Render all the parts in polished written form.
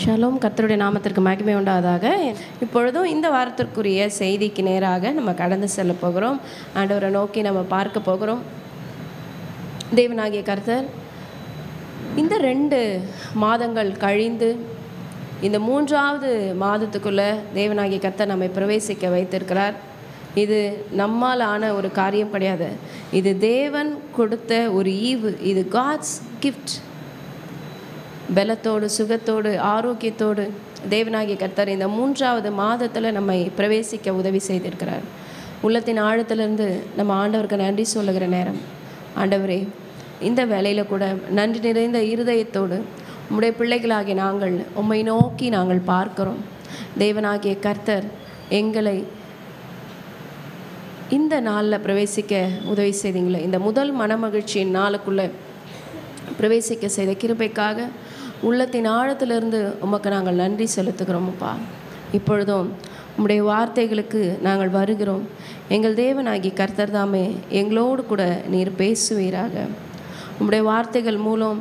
Shalom. கர்த்தருடைய நாமத்திற்கு மகிமை உண்டாவதாக. இப்பொழுதும் இந்த வாரத்திற்குரிய செய்திக்கு நேராக நம்ம கடந்து செல்ல போகிறோம். ஆண்டவரை நோக்கி நம்ம பார்க்க போகிறோம். தேவனாகிய கர்த்தர் இந்த 2 மாதங்கள் கழிந்து இந்த 3வது மாதத்துக்குள்ளே தேவனாகிய கர்த்தர் நம்மை பிரவேசிக்க வைத்திருக்கிறார். இது நம்மால் ஆன ஒரு காரியம் கிடையாது. இது தேவன் கொடுத்த ஒரு ஈவு. இது காட்ஸ் கிஃப்ட். பலத்தோடு, சுகத்தோடு, ஆரோக்கியத்தோடு தேவனாகிய கர்த்தர் இந்த 3வது மாதத்தில் நம்மை பிரவேசிக்க உதவி செய்திருக்கிறார். உள்ளத்தின் ஆழத்திலிருந்து நம்ம ஆண்டவருக்கு நன்றி சொல்லுகிற நேரம். ஆண்டவரே, இந்த வேளையில் கூட நன்றி நிறைந்த இருதயத்தோடு உம்முடைய பிள்ளைகளாகிய நாங்கள் உம்மை நோக்கி நாங்கள் பார்க்கிறோம். தேவனாகிய கர்த்தர் எங்களை இந்த நாளில் பிரவேசிக்க உதவி செய்தீங்களே, இந்த முதல் மனமகிழ்ச்சியின் நாளுக்குள்ளே பிரவேசிக்க செய்த கிருபைக்காக உள்ளத்தின் ஆழத்திலிருந்து உமக்கு நாங்கள் நன்றி செலுத்துகிறோம்ப்பா. இப்பொழுதும் உம்முடைய வார்த்தைகளுக்கு நாங்கள் வருகிறோம். எங்கள் தேவனாகி கர்த்தர் தாமே எங்களோடு கூட நீர் பேசுவீராக. உம்முடைய வார்த்தைகள் மூலம்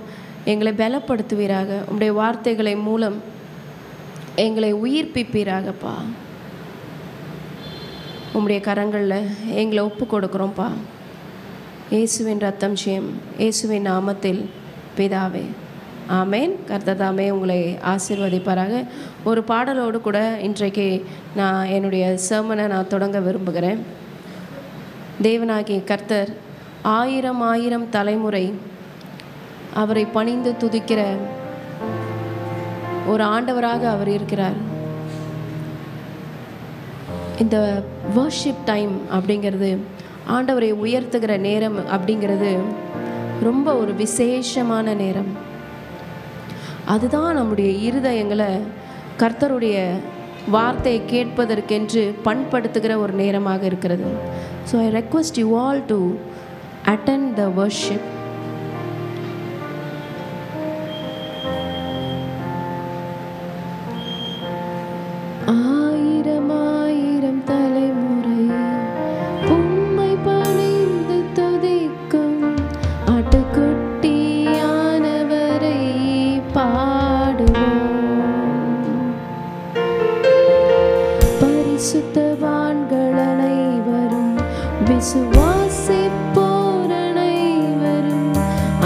எங்களை பலப்படுத்துவீராக. உம்முடைய வார்த்தைகளை மூலம் எங்களை உயிர்ப்பிப்பீராகப்பா. உம்முடைய கரங்களில் எங்களை ஒப்பு கொடுக்குறோம்ப்பா. இயேசுவின் ரத்தம் ஜெயம், இயேசுவின் நாமத்தில் பிதாவே, ஆமேன். கர்த்தர் தாமே உங்களை ஆசீர்வதிப்பாராக. ஒரு பாடலோடு கூட இன்றைக்கு நான் என்னுடைய சர்மனை நான் தொடங்க விரும்புகிறேன். தேவனாகிய கர்த்தர் 1000 தலைமுறை அவரை பணிந்து துதிக்கிற ஒரு ஆண்டவராக அவர் இருக்கிறார். இந்த வர்ஷிப் டைம் அப்படிங்கிறது, ஆண்டவரை உயர்த்துகிற நேரம் அப்படிங்கிறது ரொம்ப ஒரு விசேஷமான நேரம். அதுதான் நம்முடைய இருதயங்களை கர்த்தருடைய வார்த்தையை கேட்பதற்கென்று பண்படுத்துகிற ஒரு நேரமாக இருக்கிறது. So I request you all to attend the worship. ஆயிரம் தலைமுறை உம்மை பணிந்து துதிக்கும் ஆட்டுக்குட்டியானவரை பாடுவோம். பரிசுத்தவான்கள் அனைவரும் விசுவாசிப்போர் அனைவரும்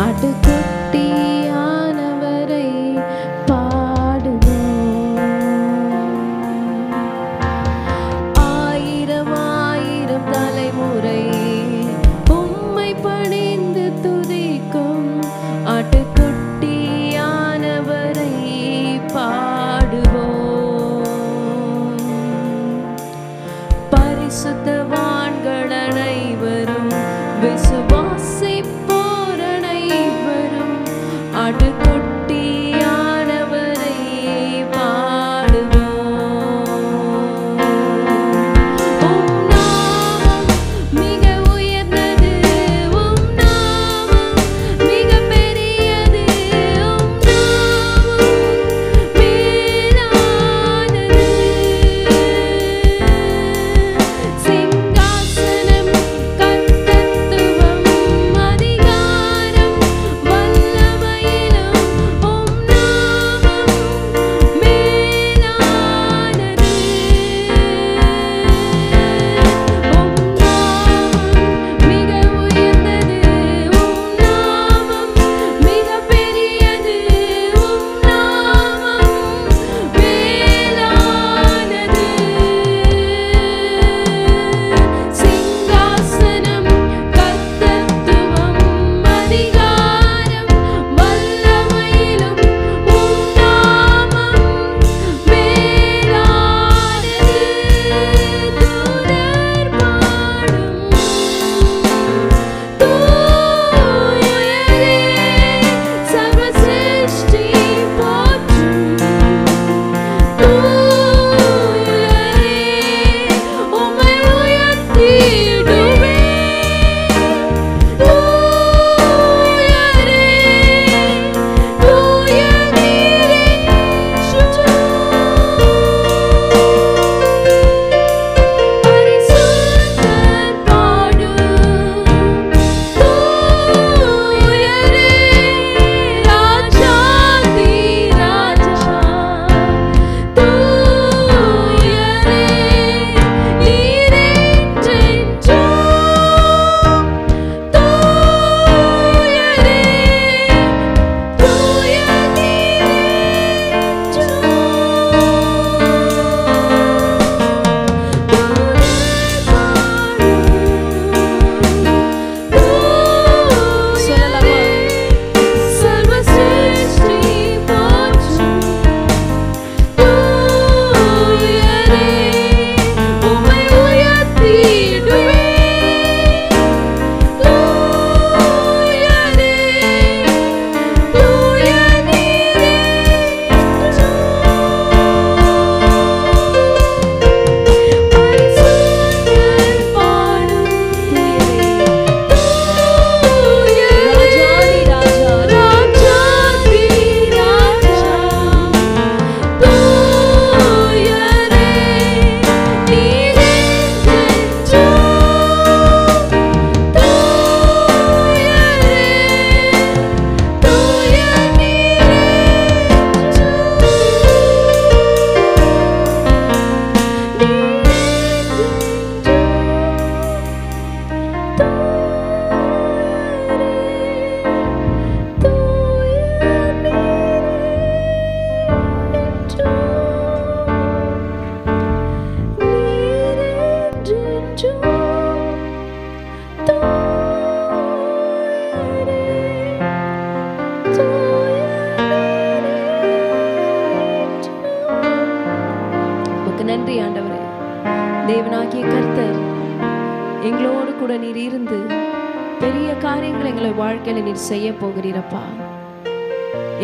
ஆட்டுக்குட்டியானவரை தலைமுறை உம்மை பணிந்து துதிக்கும் ஆட்டுக்குட்டியானவரை பாடுவோம். எங்களோடு கூட நீர் இருந்து பெரிய காரியங்களை எங்களை வாழ்க்கையில நீர் செய்ய போகிறீரப்பா.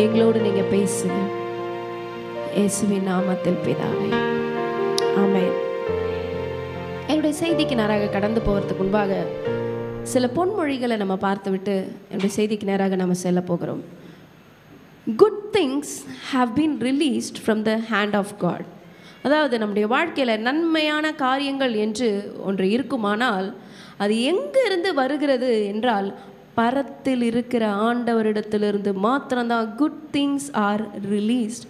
எங்களோடு நீங்க பேசுங்க. இயேசுவின் நாமத்தில் பிதாவே, ஆமென். என்னுடைய செய்திக்கு நேராக கடந்து போகிறதுக்கு முன்பாக சில பொன்மொழிகளை நம்ம பார்த்துவிட்டு என்னுடைய செய்திக்கு நேராக நம்ம செல்ல போகிறோம். Good things have been released from the hand of God. அதாவது நம்முடைய வாழ்க்கையில் நன்மையான காரியங்கள் என்று ஒன்று இருக்குமானால் அது எங்கிருந்து வருகிறது என்றால் பரத்தில் இருக்கிற ஆண்டவரிடத்திலிருந்து மாத்திரம்தான் குட் திங்ஸ் ஆர் ரிலீஸ்ட்.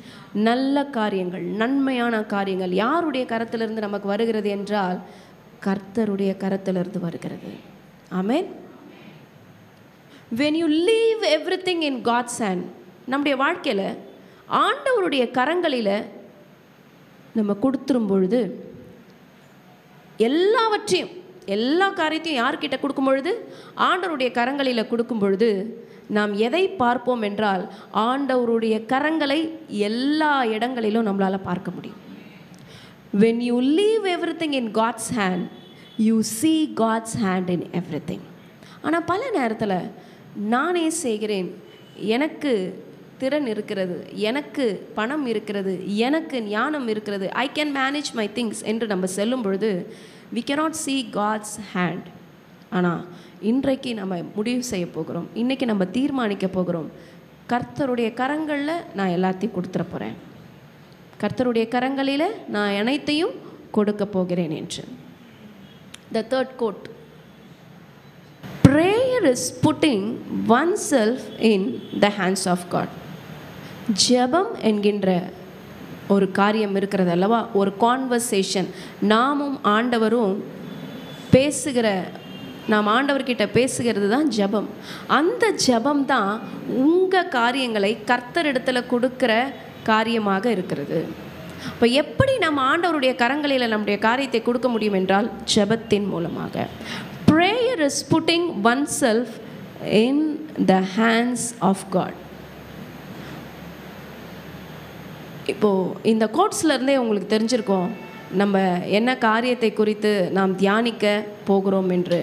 நல்ல காரியங்கள், நன்மையான காரியங்கள் யாருடைய கரத்திலிருந்து நமக்கு வருகிறது என்றால் கர்த்தருடைய கரத்திலிருந்து வருகிறது. ஆமென். when you leave everything in God's hand, நம்முடைய வாழ்க்கையில் ஆண்டவருடைய கரங்களில் நம்ம கொடுத்துரும் பொழுது எல்லாவற்றையும், எல்லா காரியத்தையும் யார்கிட்ட கொடுக்கும் பொழுது? ஆண்டவருடைய கரங்களில் கொடுக்கும் பொழுது நாம் எதை பார்ப்போம் என்றால் ஆண்டவருடைய கரங்களை எல்லா இடங்களிலும் நம்மளால் பார்க்க முடியும். when you leave everything in God's hand, you see God's hand in everything. ஆனால் பல நேரத்தில் நானே செய்கிறேன், எனக்கு திறன் இருக்கிறது, எனக்கு பணம் இருக்கிறது, எனக்கு ஞானம் இருக்கிறது, I can manage my things என்று நம்ம செல்லும் பொழுது we cannot see God's hand. ஆனால் இன்றைக்கு நம்ம முடிவு செய்ய போகிறோம், இன்றைக்கி நம்ம தீர்மானிக்க போகிறோம், கர்த்தருடைய கரங்களில் நான் எல்லாத்தையும் கொடுத்துட போகிறேன், கர்த்தருடைய கரங்களில் நான் அனைத்தையும் கொடுக்க போகிறேன் என்று. The third quote, prayer is putting oneself in the hands of God. ஜெபம் என்கின்ற ஒரு காரியம் இருக்கிறது அல்லவா, ஒரு கான்வர்சேஷன், நாமும் ஆண்டவரும் பேசுகிற, நாம் ஆண்டவர்கிட்ட பேசுகிறது தான் ஜெபம். அந்த ஜெபம் தான் உங்கள் காரியங்களை கர்த்தரிடத்தில் கொடுக்குற காரியமாக இருக்கிறது. இப்போ எப்படி நம்ம ஆண்டவருடைய கரங்களில் நம்முடைய காரியத்தை கொடுக்க முடியும் என்றால் ஜெபத்தின் மூலமாக. prayer is putting oneself in the hands of God. இப்போது இந்த கோட்ஸ்லேருந்தே உங்களுக்கு தெரிஞ்சிருக்கோம் நம்ம என்ன காரியத்தை குறித்து நாம் தியானிக்க போகிறோம் என்று.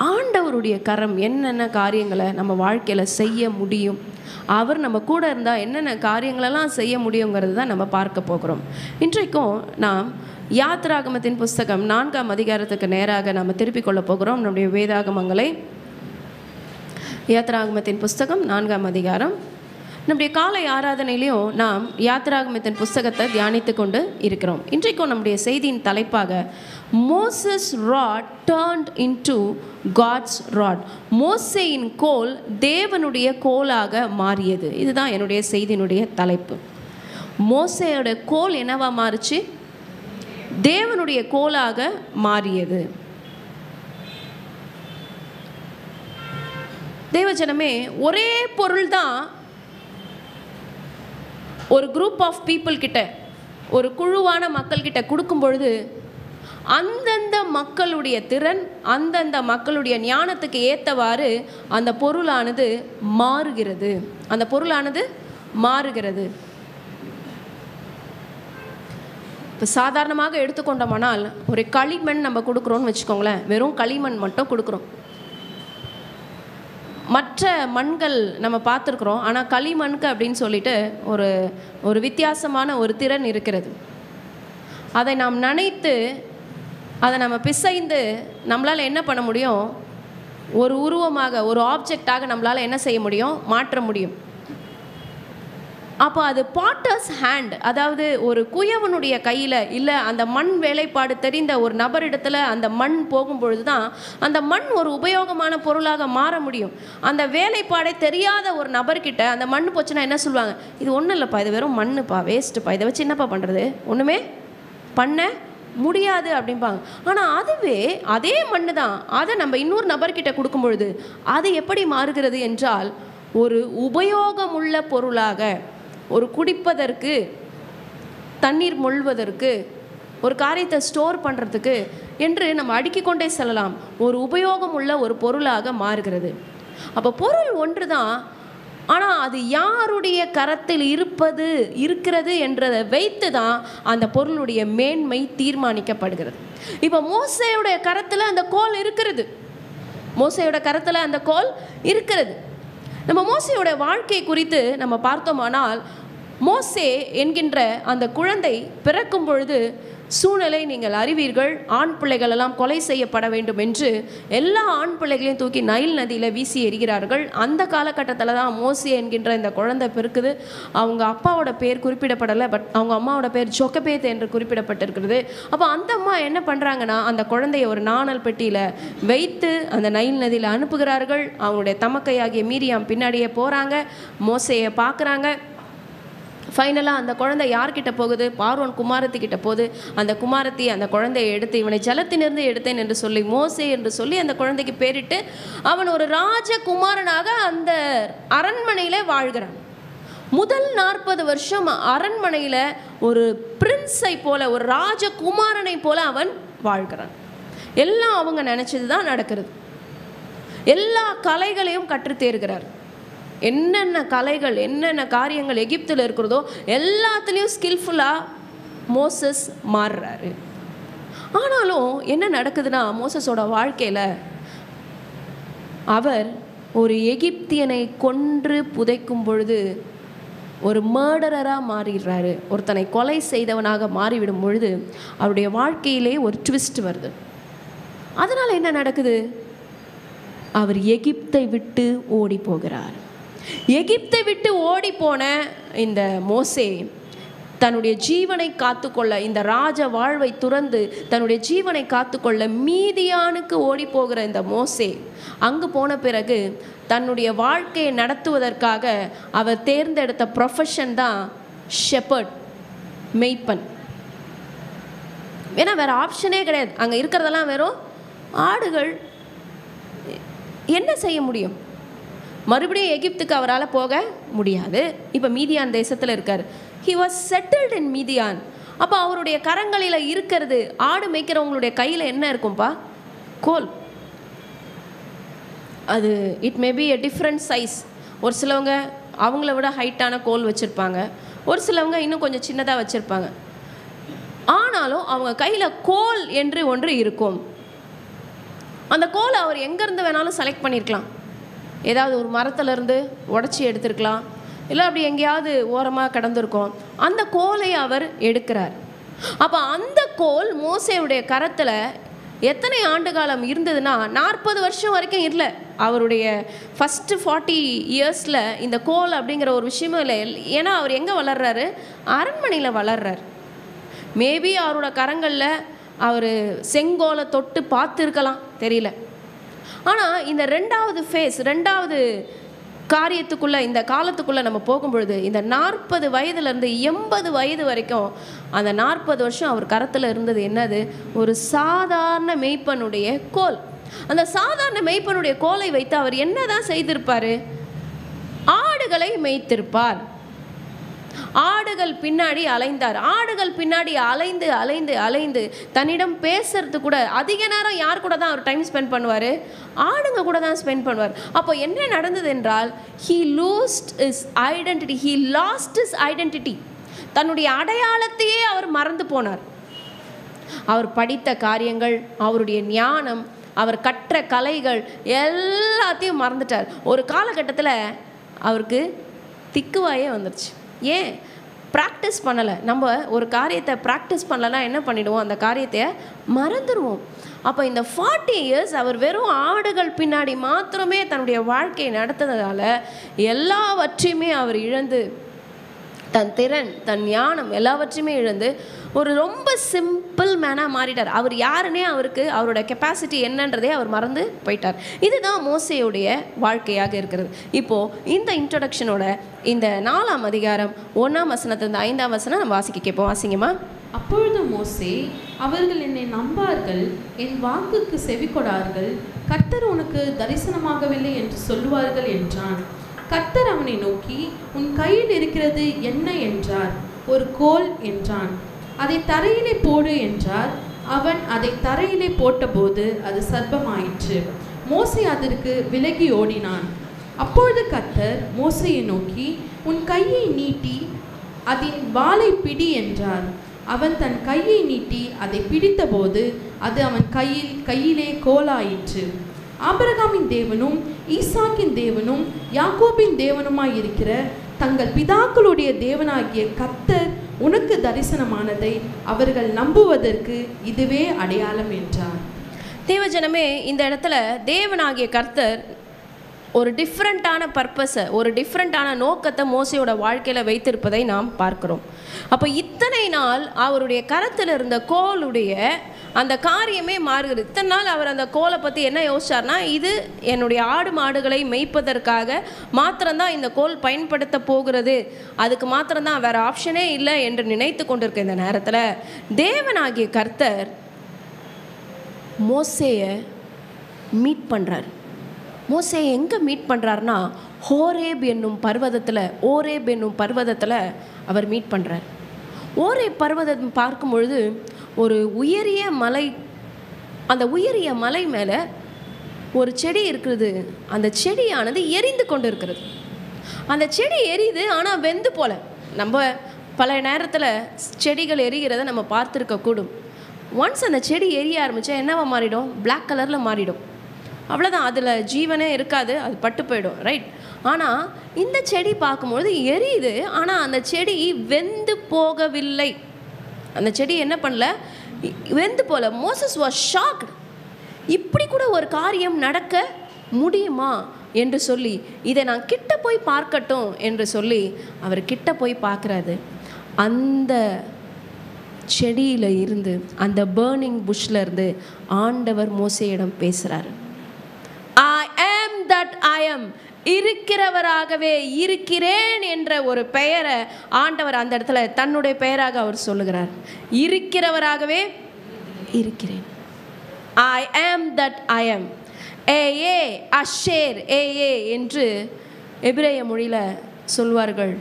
ஆண்டவருடைய கரம் என்னென்ன காரியங்களை நம்ம வாழ்க்கையில் செய்ய முடியும், அவர் நம்ம கூட இருந்தால் என்னென்ன காரியங்களெல்லாம் செய்ய முடியுங்கிறது தான் நம்ம பார்க்க போகிறோம். இன்றைக்கும் நாம் யாத்திராகமத்தின் புஸ்தகம் 4ஆம் அதிகாரத்துக்கு நேராக நாம் திருப்பிக் கொள்ள போகிறோம் நம்முடைய வேதாகமங்களை. யாத்திராகமத்தின் புஸ்தகம் 4ஆம் அதிகாரம். நம்முடைய காலை ஆராதனையிலையும் நாம் யாத்திராகமத்தின் புஸ்தகத்தை தியானித்து கொண்டு இருக்கிறோம். இன்றைக்கும் நம்முடைய செய்தியின் தலைப்பாக Moses rod turned into God's rod. மோசேயின் கோல் தேவனுடைய கோலாக மாறியது. இதுதான் என்னுடைய செய்தியினுடைய தலைப்பு. மோசேயோட கோல் என்னவா மாறுச்சு? தேவனுடைய கோலாக மாறியது. தேவஜனமே, ஒரே பொருள் தான் ஒரு குரூப் ஆஃப் பீப்புள் கிட்ட, ஒரு குழுவான மக்கள் கிட்ட கொடுக்கும் பொழுது அந்தந்த மக்களுடைய திறன், அந்தந்த மக்களுடைய ஞானத்துக்கு ஏற்றவாறு அந்த பொருளானது மாறுகிறது. அந்த பொருளானது மாறுகிறது. இப்போ சாதாரணமாக எடுத்துக்கொண்டோமானால் ஒரு களிமண் நம்ம கொடுக்குறோன்னு வச்சுக்கோங்களேன், வெறும் களிமண் மட்டும் கொடுக்குறோம். மற்ற மண்கள் நம்ம பார்த்துருக்குறோம், ஆனால் களிமண்க்கு அப்படின்னு சொல்லிட்டு ஒரு வித்தியாசமான ஒரு திறன் இருக்கிறது. அதை நாம் நனைத்து அதை நம்ம பிசைந்து நம்மளால் என்ன பண்ண முடியும்? ஒரு உருவமாக, ஒரு ஆப்ஜெக்டாக நம்மளால் என்ன செய்ய முடியும்? மாற்ற முடியும். அப்போ அது பாட்டர்ஸ் ஹேண்ட், அதாவது ஒரு குயவனுடைய கையில், இல்லை அந்த மண் வேலைப்பாடு தெரிந்த ஒரு நபரிடத்தில் அந்த மண் போகும்பொழுது தான் அந்த மண் ஒரு உபயோகமான பொருளாக மாற முடியும். அந்த வேலைப்பாடை தெரியாத ஒரு நபர்கிட்ட அந்த மண் போச்சுன்னா என்ன சொல்லுவாங்க? இது ஒன்றும் இல்லைப்பா, இது வெறும் மண்ணுப்பா, வேஸ்ட்டுப்பா, இதை வச்சு என்னப்பா பண்ணுறது, ஒன்றுமே பண்ண முடியாது அப்படிம்பாங்க. ஆனால் அதுவே அதே மண் தான், அதை நம்ம இன்னொரு நபர்கிட்ட கொடுக்கும் பொழுது அது எப்படி மாறுகிறது என்றால் ஒரு உபயோகமுள்ள பொருளாக, ஒரு குடிப்பதற்கு, தண்ணீர் மொள்வதற்கு, ஒரு காரியத்தை ஸ்டோர் பண்ணுறதுக்கு என்று நம்ம அடுக்கிக்கொண்டே செல்லலாம், ஒரு உபயோகம் உள்ள ஒரு பொருளாக மாறுகிறது. அப்போ பொருள் ஒன்று தான், ஆனால் அது யாருடைய கரத்தில் இருக்கிறது என்றதை வைத்து தான் அந்த பொருளுடைய மேன்மை தீர்மானிக்கப்படுகிறது. இப்போ மோசேயுடைய கரத்தில் அந்த கோல் இருக்கிறது, மோசேயோட கரத்தில் அந்த கோல் இருக்கிறது. நம்ம மோசேயோட வாழ்க்கை குறித்து நம்ம பார்த்தோமானால், மோசே என்கின்ற அந்த குழந்தை பிறக்கும் பொழுது சூழ்நிலை நீங்கள் அறிவீர்கள். ஆண் பிள்ளைகள் எல்லாம் கொலை செய்யப்பட வேண்டும் என்று எல்லா ஆண் பிள்ளைகளையும் தூக்கி நைல் நதியில் வீசி எறிகிறார்கள். அந்த காலகட்டத்தில் தான் மோசே என்கின்ற இந்த குழந்தை பிறக்குது. அவங்க அப்பாவோட பேர் குறிப்பிடப்படலை, பட் அவங்க அம்மாவோட பேர் ஜொக்கபேத் என்று குறிப்பிடப்பட்டிருக்கிறது. அப்போ அந்த அம்மா என்ன பண்ணுறாங்கன்னா, அந்த குழந்தைய ஒரு நாணல் பெட்டியில் வைத்து அந்த நைல் நதியில் அனுப்புகிறார்கள். அவங்களுடைய தமக்கையாகிய மீரியாம் பின்னாடியே போகிறாங்க, மோசேயை பார்க்குறாங்க. ஃபைனலாக அந்த குழந்தை யார்கிட்ட போகுது? பார்வோன் குமாரத்தி கிட்ட போகுது. அந்த குமாரத்தி அந்த குழந்தையை எடுத்து, இவனை ஜலத்திலிருந்து எடுத்தேன் என்று சொல்லி, மோசே என்று சொல்லி அந்த குழந்தைக்கு பேரிட்டு அவன் ஒரு ராஜகுமாரனாக அந்த அரண்மனையில் வாழ்கிறான். முதல் 40 வருஷம் அரண்மனையில் ஒரு பிரின்ஸை போல, ஒரு ராஜகுமாரனை போல அவன் வாழ்கிறான். எல்லாம் அவங்க நினச்சது தான் நடக்கிறது. எல்லா கலைகளையும் கற்றுத்தேர்கிறார். என்னென்ன கலைகள், என்னென்ன காரியங்கள் எகிப்தில் இருக்கிறதோ எல்லாத்துலேயும் ஸ்கில்ஃபுல்லாக மோசஸ் மாறுறாரு. ஆனாலும் என்ன நடக்குதுன்னா, மோசஸோட வாழ்க்கையில் அவர் ஒரு எகிப்தியனை கொன்று புதைக்கும் பொழுது ஒரு மர்டரராக மாறிடுறாரு. ஒருத்தனை கொலை செய்தவனாக மாறிவிடும் பொழுது அவருடைய வாழ்க்கையிலே ஒரு ட்விஸ்ட் வருது. அதனால் என்ன நடக்குது? அவர் எகிப்தை விட்டு ஓடி போகிறார். எகிப்தை விட்டு ஓடி போன இந்த மோசே தன்னுடைய ஜீவனை காத்துக்கொள்ள, இந்த ராஜ வாழ்வை துறந்து தன்னுடைய ஜீவனை காத்துக்கொள்ள மீதியானுக்கு ஓடி போகிற இந்த மோசே அங்கு போன பிறகு தன்னுடைய வாழ்க்கையை நடத்துவதற்காக அவர் தேர்ந்தெடுத்த ப்ரொஃபஷன் தான் ஷெப்பர்ட், மெய்ப்பன். ஏன்னா வேறு ஆப்ஷனே கிடையாது. அங்கே இருக்கிறதெல்லாம் வெறும் ஆடுகள். என்ன செய்ய முடியும்? மறுபடியும் எகிப்துக்கு அவரால் போக முடியாது. இப்போ மீதியான் தேசத்தில் இருக்கார். ஹி வாஸ் செட்டில்ட் இன் மீதியான். அப்போ அவருடைய கரங்களில் இருக்கிறது, ஆடு மேய்க்கிறவங்களுடைய கையில் என்ன இருக்கும்பா? கோல். அது it may be a different size. ஒரு சிலவங்க அவங்கள விட ஹைட்டான கோல் வச்சுருப்பாங்க, ஒரு சிலவங்க இன்னும் கொஞ்சம் சின்னதாக வச்சுருப்பாங்க. ஆனாலும் அவங்க கையில் கோல் என்று ஒன்று இருக்கும். அந்த கோலை அவர் எங்கேருந்து வேணாலும் செலக்ட் பண்ணியிருக்கலாம். ஏதாவது ஒரு மரத்துலேருந்து உடச்சி எடுத்துருக்கலாம், இல்லை அப்படி எங்கேயாவது ஓரமாக கடந்திருக்கும். அந்த கோலை அவர் எடுக்கிறார். அப்போ அந்த கோல் மோசேயுடைய கரத்தில் எத்தனை ஆண்டு காலம் இருந்ததுன்னா 40 வருஷம் வரைக்கும் இல்லை. அவருடைய ஃபஸ்ட்டு 40 இயர்ஸில் இந்த கோல் அப்படிங்கிற ஒரு விஷயமும் இல்லை. ஏன்னா அவர் எங்கே வளர்றாரு? அரண்மனையில் வளர்றார். மேபி அவரோட கரங்களில் அவர் செங்கோலை தொட்டு பார்த்துருக்கலாம், தெரியல. ஆனால் இந்த ரெண்டாவது ஃபேஸ், ரெண்டாவது காரியத்துக்குள்ளே, இந்த காலத்துக்குள்ளே நம்ம போகும்பொழுது இந்த 40 வயதுலேருந்து 80 வயது வரைக்கும் அந்த 40 வருஷம் அவர் கரத்தில் இருந்தது என்னது? ஒரு சாதாரண மெய்ப்பனுடைய கோல். அந்த சாதாரண மெய்ப்பனுடைய கோலை வைத்து அவர் என்ன தான் செய்திருப்பார்? ஆடுகளை மேய்த்திருப்பார். ஆடுகள் பின்னாடி அலைந்தார். ஆடுகள் பின்னாடி அலைந்து அலைந்து அலைந்து தன்னிடம் பேசுறது கூட அதிக நேரம் யார் கூட தான் அவர் டைம் ஸ்பெண்ட் பண்ணுவார்? ஆடுங்க கூட தான் ஸ்பெண்ட் பண்ணுவார். அப்போ என்ன நடந்தது என்றால், he lost his identity. தன்னுடைய அடையாளத்தையே அவர் மறந்து போனார். அவர் படித்த காரியங்கள், அவருடைய ஞானம், அவர் கற்ற கலைகள் எல்லாத்தையும் மறந்துட்டார். ஒரு காலகட்டத்தில் அவருக்கு திக்குவாயே வந்துருச்சு. ஏன்? ப்ராக்டிஸ் பண்ணலை. நம்ம ஒரு காரியத்தை ப்ராக்டிஸ் பண்ணலைன்னா என்ன பண்ணிடுவோம்? அந்த காரியத்தை மறந்துடுவோம். அப்போ இந்த 40 இயர்ஸ் அவர் வெறும் ஆடுகள் பின்னாடி மாத்திரமே தன்னுடைய வாழ்க்கையை நடத்துனதால எல்லாவற்றையுமே அவர் இழந்து, தன் திறன், தன் ஞானம் எல்லாவற்றையுமே இழந்து ஒரு ரொம்ப சிம்பிள் மேனாக மாறிட்டார். அவர் யாருன்னே அவரோட கெப்பாசிட்டி என்னன்றதே அவர் மறந்து போயிட்டார். இதுதான் மோசேயுடைய வாழ்க்கையாக இருக்கிறது. இப்போது இந்த இன்ட்ரொடக்ஷனோட இந்த 4ஆம் அதிகாரம் 1ஆம் வசனத்திலிருந்து 5ஆம் வசனம் நம்ம வாசிக்க கேட்போம். வாசிங்கம்மா. அப்பொழுது மோசே, அவர்கள் என்னை நம்பார்கள், என் வாக்குக்கு செவி கொடார்கள், கர்த்தர் உனக்கு தரிசனமாகவில்லை என்று சொல்லுவார்கள் என்றான். கர்த்தர் அவனை நோக்கி, உன் கையில் இருக்கிறது என்ன என்றார். ஒரு கோல் என்றான். அதை தரையிலே போடு என்றார். அவன் அதை தரையிலே போட்டபோது அது சர்ப்பமாயிற்று. மோசே அதற்கு விலகி ஓடினான். அப்பொழுது கர்த்தர் மோசேயை நோக்கி, உன் கையை நீட்டி அதன் வாலை பிடி என்றார். அவன் தன் கையை நீட்டி அதை பிடித்தபோது அது அவன் கையிலே கோலாயிற்று. ஆபிரகாமின் தேவனும் ஈசாக்கின் தேவனும் யாக்கோபின் தேவனுமாயிருக்கிற தங்கள் பிதாக்களுடைய தேவனாகிய கர்த்தர் உனக்கு தரிசனமானதை அவர்கள் நம்புவதற்கு இதுவே அடையாளம் என்றார். தேவஜனமே, இந்த இடத்துல தேவனாகிய கர்த்தர் ஒரு டிஃப்ரெண்ட்டான பர்பஸை, ஒரு டிஃப்ரெண்ட்டான நோக்கத்தை மோசையோட வாழ்க்கையில் வைத்திருப்பதை நாம் பார்க்கிறோம். அப்போ இத்தனை நாள் அவருடைய கரத்தில் இருந்த கோலுடைய அந்த காரியமே மாறுகிறது. இத்தனை நாள் அவர் அந்த கோலை பற்றி என்ன யோசிச்சார்னா, இது என்னுடைய ஆடு மாடுகளை மேய்ப்பதற்காக மாத்திரம்தான் இந்த கோல் பயன்படுத்த போகிறது, அதுக்கு மாத்திரம்தான், வேறு ஆப்ஷனே இல்லை என்று நினைத்து கொண்டிருக்க இந்த நேரத்தில் தேவனாகிய கர்த்தர் மோசேயை மீட் பண்ணுறார். மோசேயை எங்கே மீட் பண்ணுறாருனா, ஓரேப் என்னும் பர்வதத்தில் அவர் மீட் பண்ணுறார். ஓரேப் பர்வதம் பார்க்கும் பொழுது ஒரு உயரிய மலை, அந்த உயரிய மலை மேலே ஒரு செடி இருக்கிறது. அந்த செடியானது எரிந்து கொண்டு இருக்கிறது. அந்த செடி எரியுது, ஆனால் வெந்து போல. நம்ம பல நேரத்தில் செடிகள் எரிகிறத நம்ம பார்த்துருக்கக்கூடும். ஒன்ஸ் அந்த செடி எரிய ஆரம்பித்தா என்னவா மாறிடும்? பிளாக் கலரில் மாறிடும். அவ்வளோதான், அதில் ஜீவனே இருக்காது, அது பட்டு போயிடும், ரைட்? ஆனால் இந்த செடி பார்க்கும்பொழுது எரியுது, ஆனால் அந்த செடி வெந்து போகவில்லை. அந்த செடி என்ன பண்ணல? வெந்து போல. Moses was shocked. இப்படி கூட ஒரு காரியம் நடக்க முடியுமா என்று சொல்லி, இதை நான் கிட்ட போய் பார்க்கட்டும் என்று சொல்லி அவர் கிட்ட போய் பார்க்குறாரு. அந்த செடியில் இருந்து, அந்த பேர்னிங் புஷ்ல இருந்து ஆண்டவர் மோசேயிடம் பேசுகிறார். I am that I am, இருக்கிறவராகவே இருக்கிறேன் என்ற ஒரு பெயரை ஆண்டவர் அந்த இடத்துல தன்னுடைய பெயராக அவர் சொல்லுகிறார். இருக்கிறவராகவே இருக்கிறேன். I am that I am. ஏ அஷேர் ஏ என்று எபிரேய மொழியில் சொல்வார்கள்.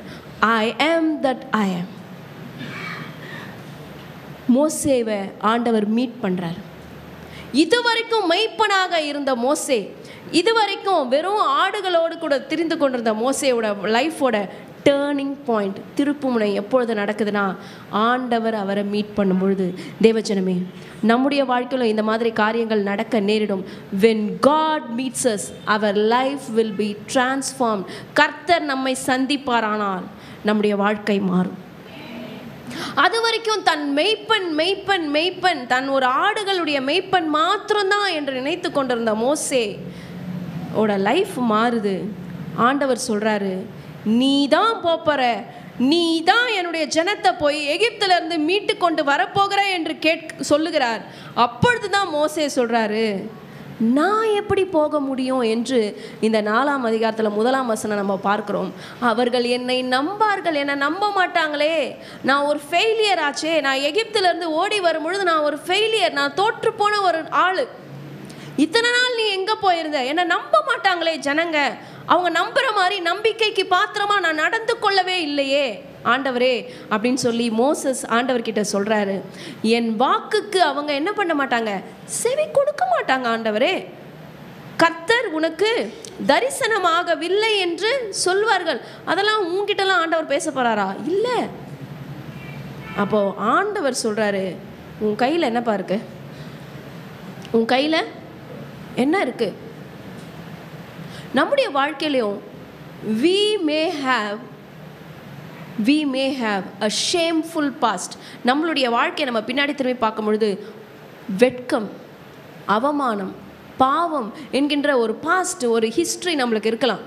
I am that I am. மோசேவை ஆண்டவர் மீட் பண்ணுறார். இதுவரைக்கும் மெய்ப்பனாக இருந்த மோசே, இதுவரைக்கும் வெறும் ஆடுகளோடு கூட திரிந்து கொண்டிருந்த மோசேயோட லைஃபோட டேர்னிங் பாயிண்ட், திருப்புமுனை எப்பொழுது நடக்குதுன்னா, ஆண்டவர் அவரை மீட் பண்ணும்பொழுது. தேவஜனமே, நம்முடைய வாழ்க்கையில் இந்த மாதிரி காரியங்கள் நடக்க நேரிடும். when God meets us, our life will be transformed. கர்த்தர் நம்மை சந்திப்பாரானால் நம்முடைய வாழ்க்கை மாறும். அது வரைக்கும் தன் மெய்ப்பன் தன் ஒரு ஆடுகளுடைய மெய்ப்பன் மாத்திரம்தான் என்று நினைத்து கொண்டிருந்த மோசே ஓட லைஃப் மாறுது. ஆண்டவர் சொல்றாரு, நீ தான் போற, நீ தான் என்னுடைய ஜனத்தை போய் எகிப்திலிருந்து மீட்டு கொண்டு வரப்போகிற என்று சொல்லுகிறார். அப்பொழுதுதான் மோசே சொல்றாரு, நான் எப்படி போக முடியும் என்று இந்த 4ஆம் அதிகாரத்தில் 1ஆம் வசனம் நம்ம பார்க்கிறோம். அவர்கள் என்னை நம்பார்கள், என்னை நம்ப மாட்டாங்களே, நான் ஒரு ஃபெயிலியர் ஆச்சே, நான் எகிப்திலிருந்து ஓடி வரும்பொழுது நான் ஒரு ஃபெயிலியர், நான் தோற்று போன ஒரு ஆள், இத்தனை நாள் நீ எங்கே போயிருந்த, என்னை நம்ப மாட்டாங்களே ஜனங்க, அவங்க நம்புகிற மாதிரி நம்பிக்கைக்கு பாத்திரமா நான் நடந்து கொள்ளவே இல்லையே ஆண்டவரே அப்படின்னு சொல்லி மோசஸ் ஆண்டவர்கிட்ட சொல்கிறாரு. என் வாக்குக்கு அவங்க என்ன பண்ண மாட்டாங்க? செவி கொடுக்க மாட்டாங்க. ஆண்டவரே, கர்த்தர் உனக்கு தரிசனமாகவில்லை என்று சொல்வார்கள். அதெல்லாம் உங்ககிட்டலாம் ஆண்டவர் பேச போகிறாரா? இல்லை. அப்போது ஆண்டவர் சொல்கிறாரு, உன் கையில் என்னப்பா இருக்கு? உன் கையில் என்ன இருக்கு? நம்முடைய வாழ்க்கையிலையும் we may have a shameful past. நம்மளுடைய வாழ்க்கையை நம்ம பின்னாடி திரும்பி பார்க்கும் பொழுது வெட்கம், அவமானம், பாவம் என்கின்ற ஒரு பாஸ்ட், ஒரு ஹிஸ்ட்ரி நம்மளுக்கு இருக்கலாம்.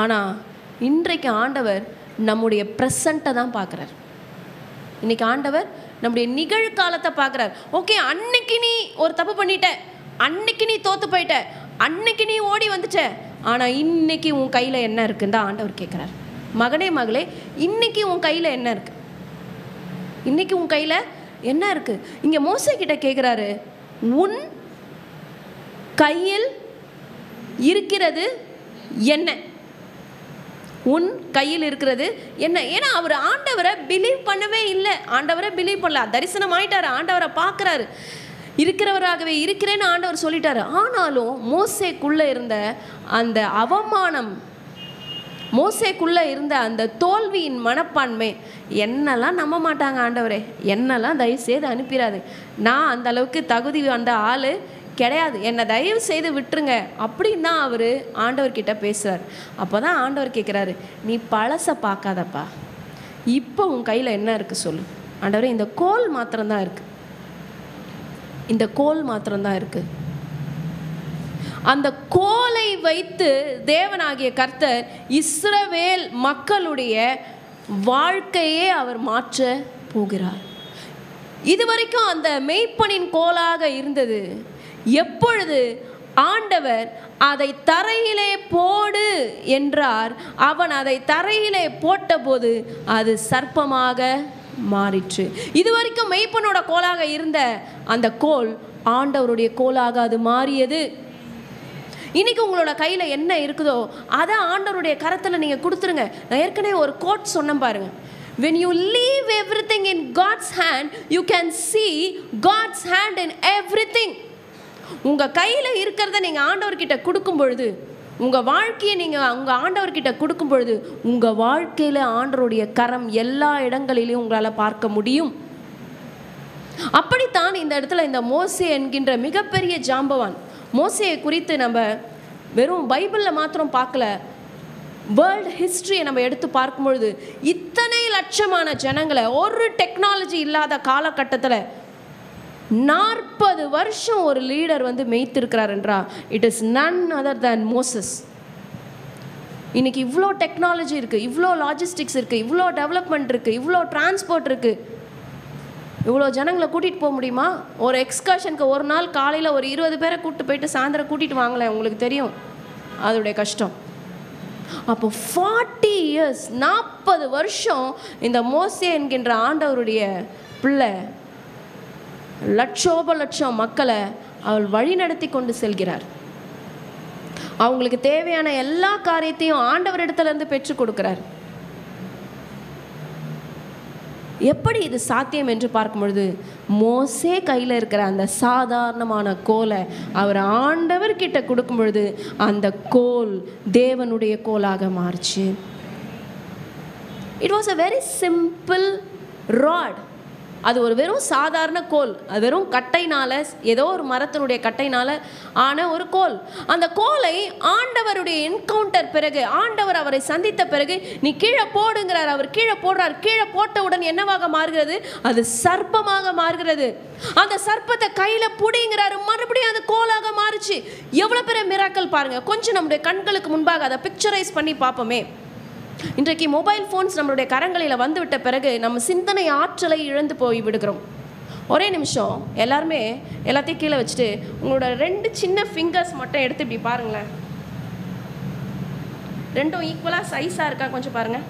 ஆனால் இன்றைக்கு ஆண்டவர் நம்முடைய ப்ரெசண்ட்டை தான் பார்க்குறார். இன்றைக்கி ஆண்டவர் நம்முடைய நிகழ்காலத்தை பார்க்குறார். ஓகே, அன்னைக்கு நீ ஒரு தப்பு பண்ணிட்ட, அன்னைக்கு நீ தோற்று போயிட்ட, அன்னைக்கு நீ ஓடி வந்துட்ட, ஆனால் இன்னைக்கு உன் கையில் என்ன இருக்குன்னு தான் ஆண்டவர் கேட்குறார். மகனே மகளே, இன்னைக்கு உன் கையில் என்ன இருக்கு? இன்னைக்கு உன் கையில் என்ன இருக்கு? இங்கே மோசே கிட்ட கேட்குறாரு, உன் கையில் இருக்கிறது என்ன? உன் கையில் இருக்கிறது என்ன? ஏன்னா அவர் ஆண்டவரை பிலீவ் பண்ணவே இல்லை. ஆண்டவரை பிலீவ் பண்ணல. தரிசனம் ஆயிட்டாரு, ஆண்டவரை பார்க்குறாரு. இருக்கிறவராகவே இருக்கிறேன்னு ஆண்டவர் சொல்லிட்டாரு. ஆனாலும் மோசேக்குள்ளே இருந்த அந்த அவமானம், மோசேக்குள்ளே இருந்த அந்த தோல்வியின் மனப்பான்மை, என்னெல்லாம் நம்ப மாட்டாங்க ஆண்டவரே, என்னெல்லாம் தயவு செய்து அனுப்பிடாது, நான் அந்த அளவுக்கு தகுதி அந்த ஆள் கிடையாது, என்னை தயவு செய்து விட்டுருங்க அப்படின்னு தான் அவர் ஆண்டவர்கிட்ட பேசுகிறார். அப்போ தான் ஆண்டவர் கேட்குறாரு, நீ பழசை பார்க்காதப்பா, இப்போ உன் கையில் என்ன இருக்குது சொல்லு. ஆண்டவரே, இந்த கோல் மாத்திரம்தான் இருக்குது, இந்த கோல் மாத்திரம்தான் இருக்குது. அந்த கோலை வைத்து தேவனாகிய கர்த்தர் இஸ்ரவேல் மக்களுடைய வாழ்க்கையே அவர் மாற்ற போகிறார். இதுவரைக்கும் அந்த மெய்ப்பனின் கோலாக இருந்தது. எப்பொழுது ஆண்டவர் அதை தரையிலே போடு என்றார், அவன் அதை தரையிலே போட்டபோது அது சர்ப்பமாக மாறிற்று. இதுவரைக்கும் மெய்ப்பனோட கோலாக இருந்த அந்த கோல் ஆண்டவருடைய கோலாக அது மாறியது. இன்னைக்கு உங்களோட கையில் என்ன இருக்குதோ அதை ஆண்டவருடைய கரத்தில் நீங்கள் கொடுத்துருங்க. நான் ஏற்கனவே ஒரு கோட் சொன்னேன் பாருங்க, when you leave everything in God's hand, you can see God's hand in everything. உங்கள் கையில் இருக்கிறத நீங்கள் ஆண்டவர்கிட்ட கொடுக்கும் பொழுது, உங்கள் வாழ்க்கையை நீங்கள் உங்கள் ஆண்டவர்கிட்ட கொடுக்கும் பொழுது, உங்கள் வாழ்க்கையில் ஆண்டவருடைய கரம் எல்லா இடங்களிலையும் உங்களால் பார்க்க முடியும். அப்படித்தான் இந்த இடத்துல இந்த மோசே என்கின்ற மிகப்பெரிய ஜாம்பவான், மோசேயை குறித்து நம்ம வெறும் பைபிளில் மாத்திரம் பார்க்கல, வேர்ல்டு ஹிஸ்ட்ரியை நம்ம எடுத்து பார்க்கும்பொழுது இத்தனை லட்சமான ஜனங்களை ஒரு டெக்னாலஜி இல்லாத காலகட்டத்தில் 40 வருஷம் ஒரு லீடர் வந்து மேய்த்திருக்கிறார் என்றா, it is none other than Moses. இன்னைக்கு இவ்வளோ டெக்னாலஜி இருக்குது, இவ்வளோ லாஜிஸ்டிக்ஸ் இருக்குது, இவ்வளோ டெவலப்மெண்ட் இருக்குது, இவ்வளோ டிரான்ஸ்போர்ட் இருக்குது, இவ்வளோ ஜனங்களை கூட்டிகிட்டு போக முடியுமா? ஒரு எக்ஸ்கர்ஷனுக்கு ஒரு நாள் காலையில் ஒரு 20 பேரை கூப்பிட்டு போயிட்டு சாயந்தரம் கூட்டிகிட்டு வாங்கலை, உங்களுக்கு தெரியும் அதோடைய கஷ்டம். அப்போ 40 இயர்ஸ் 40 வருஷம் இந்த மோசே என்கின்ற ஆண்டவருடைய பிள்ளை லட்சோப லட்சம் மக்களை அவள் வழி நடத்தி கொண்டு செல்கிறார். அவங்களுக்கு தேவையான எல்லா காரியத்தையும் ஆண்டவரிடத்திலிருந்து பெற்றுக் கொடுக்கிறார். எப்படி இது சாத்தியம் என்று பார்க்கும் பொழுது, மோசே கையில் இருக்கிற அந்த சாதாரணமான கோலை அவர் ஆண்டவர்கிட்ட கொடுக்கும் பொழுது அந்த கோல் தேவனுடைய கோலாக மாறுச்சு. It was a very simple rod. அது ஒரு வெறும் சாதாரண கோல், அது வெறும் கட்டைனால, ஏதோ ஒரு மரத்தினுடைய கட்டைனால ஆன ஒரு கோல். அந்த கோலை ஆண்டவருடைய என்கவுண்டர் பிறகு, ஆண்டவர் அவரை சந்தித்த பிறகு நீ கீழே போடுங்கிறார். அவர் கீழே போடுறார். கீழே போட்டவுடன் என்னவாக மாறுகிறது? அது சர்ப்பமாக மாறுகிறது. அந்த சர்ப்பத்தை கையில புடிங்கிறாரு, மறுபடியும் அது கோலாக மாறுச்சு. எவ்வளவு பெரிய மிராக்கல் பாருங்க. கொஞ்சம் நம்முடைய கண்களுக்கு முன்பாக அதை பிக்சரைஸ் பண்ணி பார்ப்போமே. இன்றைக்கு மொபைல் ஃபோன்ஸ் நம்மளுடைய கரங்களில் வந்துவிட்ட பிறகு நம்ம சிந்தனை ஆற்றலை இழந்து போய் விடுகிறோம். ஒரே நிமிஷம் எல்லாருமே எல்லாத்தையும் கீழே வச்சுட்டு உங்களோட 2 சின்ன ஃபிங்கர்ஸ் மட்டும் எடுத்து இப்படி பாருங்களேன். ரெண்டும் ஈக்குவலாக சைஸாக இருக்கா கொஞ்சம் பாருங்கள்.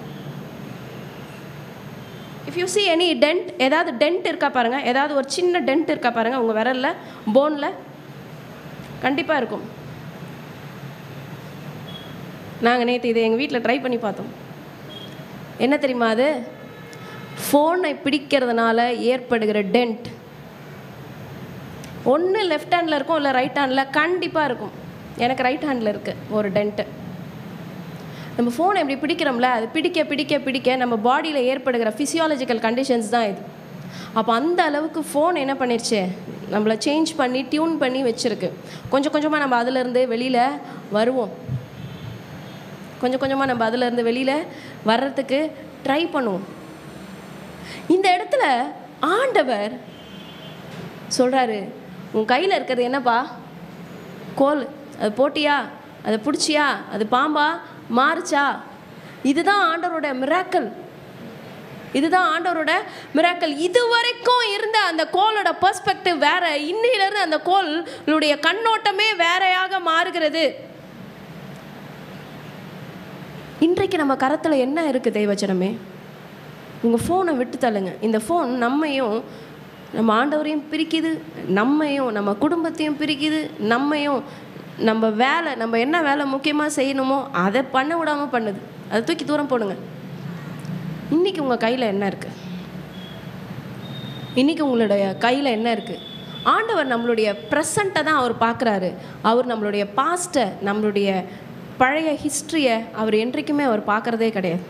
If you see any dent, ஏதாவது டென்ட் இருக்கா பாருங்கள், ஏதாவது ஒரு சின்ன டென்ட் இருக்கா பாருங்கள் உங்கள் விரலில், போனில் கண்டிப்பாக இருக்கும். நாங்கள் நேற்று இதை எங்கள் வீட்டில் ட்ரை பண்ணி பார்த்தோம். என்ன தெரியுமா? அது ஃபோனை பிடிக்கிறதுனால ஏற்படுகிற டென்ட். ஒன்று லெஃப்ட் ஹேண்டில் இருக்கும், இல்லை ரைட் ஹேண்டில் கண்டிப்பாக இருக்கும். எனக்கு ரைட் ஹேண்டில் இருக்குது ஒரு டென்ட்டு. நம்ம ஃபோனை எப்படி பிடிக்கிறோம்ல, அது பிடிக்க பிடிக்க பிடிக்க நம்ம பாடியில் ஏற்படுகிற ஃபிசியாலஜிக்கல் கண்டிஷன்ஸ் தான் இது. அப்போ அந்த அளவுக்கு ஃபோன் என்ன பண்ணிருச்சு, நம்மளை சேஞ்ச் பண்ணி டியூன் பண்ணி வச்சுருக்கு. கொஞ்சம் கொஞ்சமாக நம்ம அதிலேருந்து வெளியில் வருவோம். கொஞ்சம் கொஞ்சமாக நம்ம அதிலேருந்து வெளியில் வர்றதுக்கு ட்ரை பண்ணுவோம். இந்த இடத்துல ஆண்டவர் சொல்கிறாரு, உன் கையில் இருக்கிறது என்னப்பா? கோல். அது போட்டியா? அதை பிடிச்சியா? அது பாம்பா மாறுச்சா? இதுதான் ஆண்டவரோட மிராக்கல். இதுதான் ஆண்டவரோட மிராக்கல். இதுவரைக்கும் இருந்த அந்த கோலோட பெர்ஸ்பெக்டிவ் வேற. இன்னிலிருந்து அந்த கோளுடைய கண்ணோட்டமே வேறையாக மாறுகிறது. இன்றைக்கு நம்ம கரத்தில் என்ன இருக்குது தெய்வச்சனமே? உங்கள் ஃபோனை விட்டு தள்ளுங்க. இந்த ஃபோன் நம்மையும் நம்ம ஆண்டவரையும் பிரிக்குது, நம்மையும் நம்ம குடும்பத்தையும் பிரிக்குது, நம்மையும் நம்ம வேலை, நம்ம என்ன வேலை முக்கியமாக செய்யணுமோ அதை பண்ண விடாமல் பண்ணுது. அதை தூக்கி தூரம் போடுங்க. இன்றைக்கி உங்கள் கையில் என்ன இருக்குது? இன்றைக்கி உங்களுடைய கையில் என்ன இருக்குது? ஆண்டவர் நம்மளுடைய ப்ரெசண்ட்டை தான் அவர் பார்க்குறாரு. அவர் நம்மளுடைய பாஸ்ட்டை, நம்மளுடைய பழைய ஹிஸ்ட்ரியை அவர் என்றைக்குமே அவர் பார்க்குறதே கிடையாது.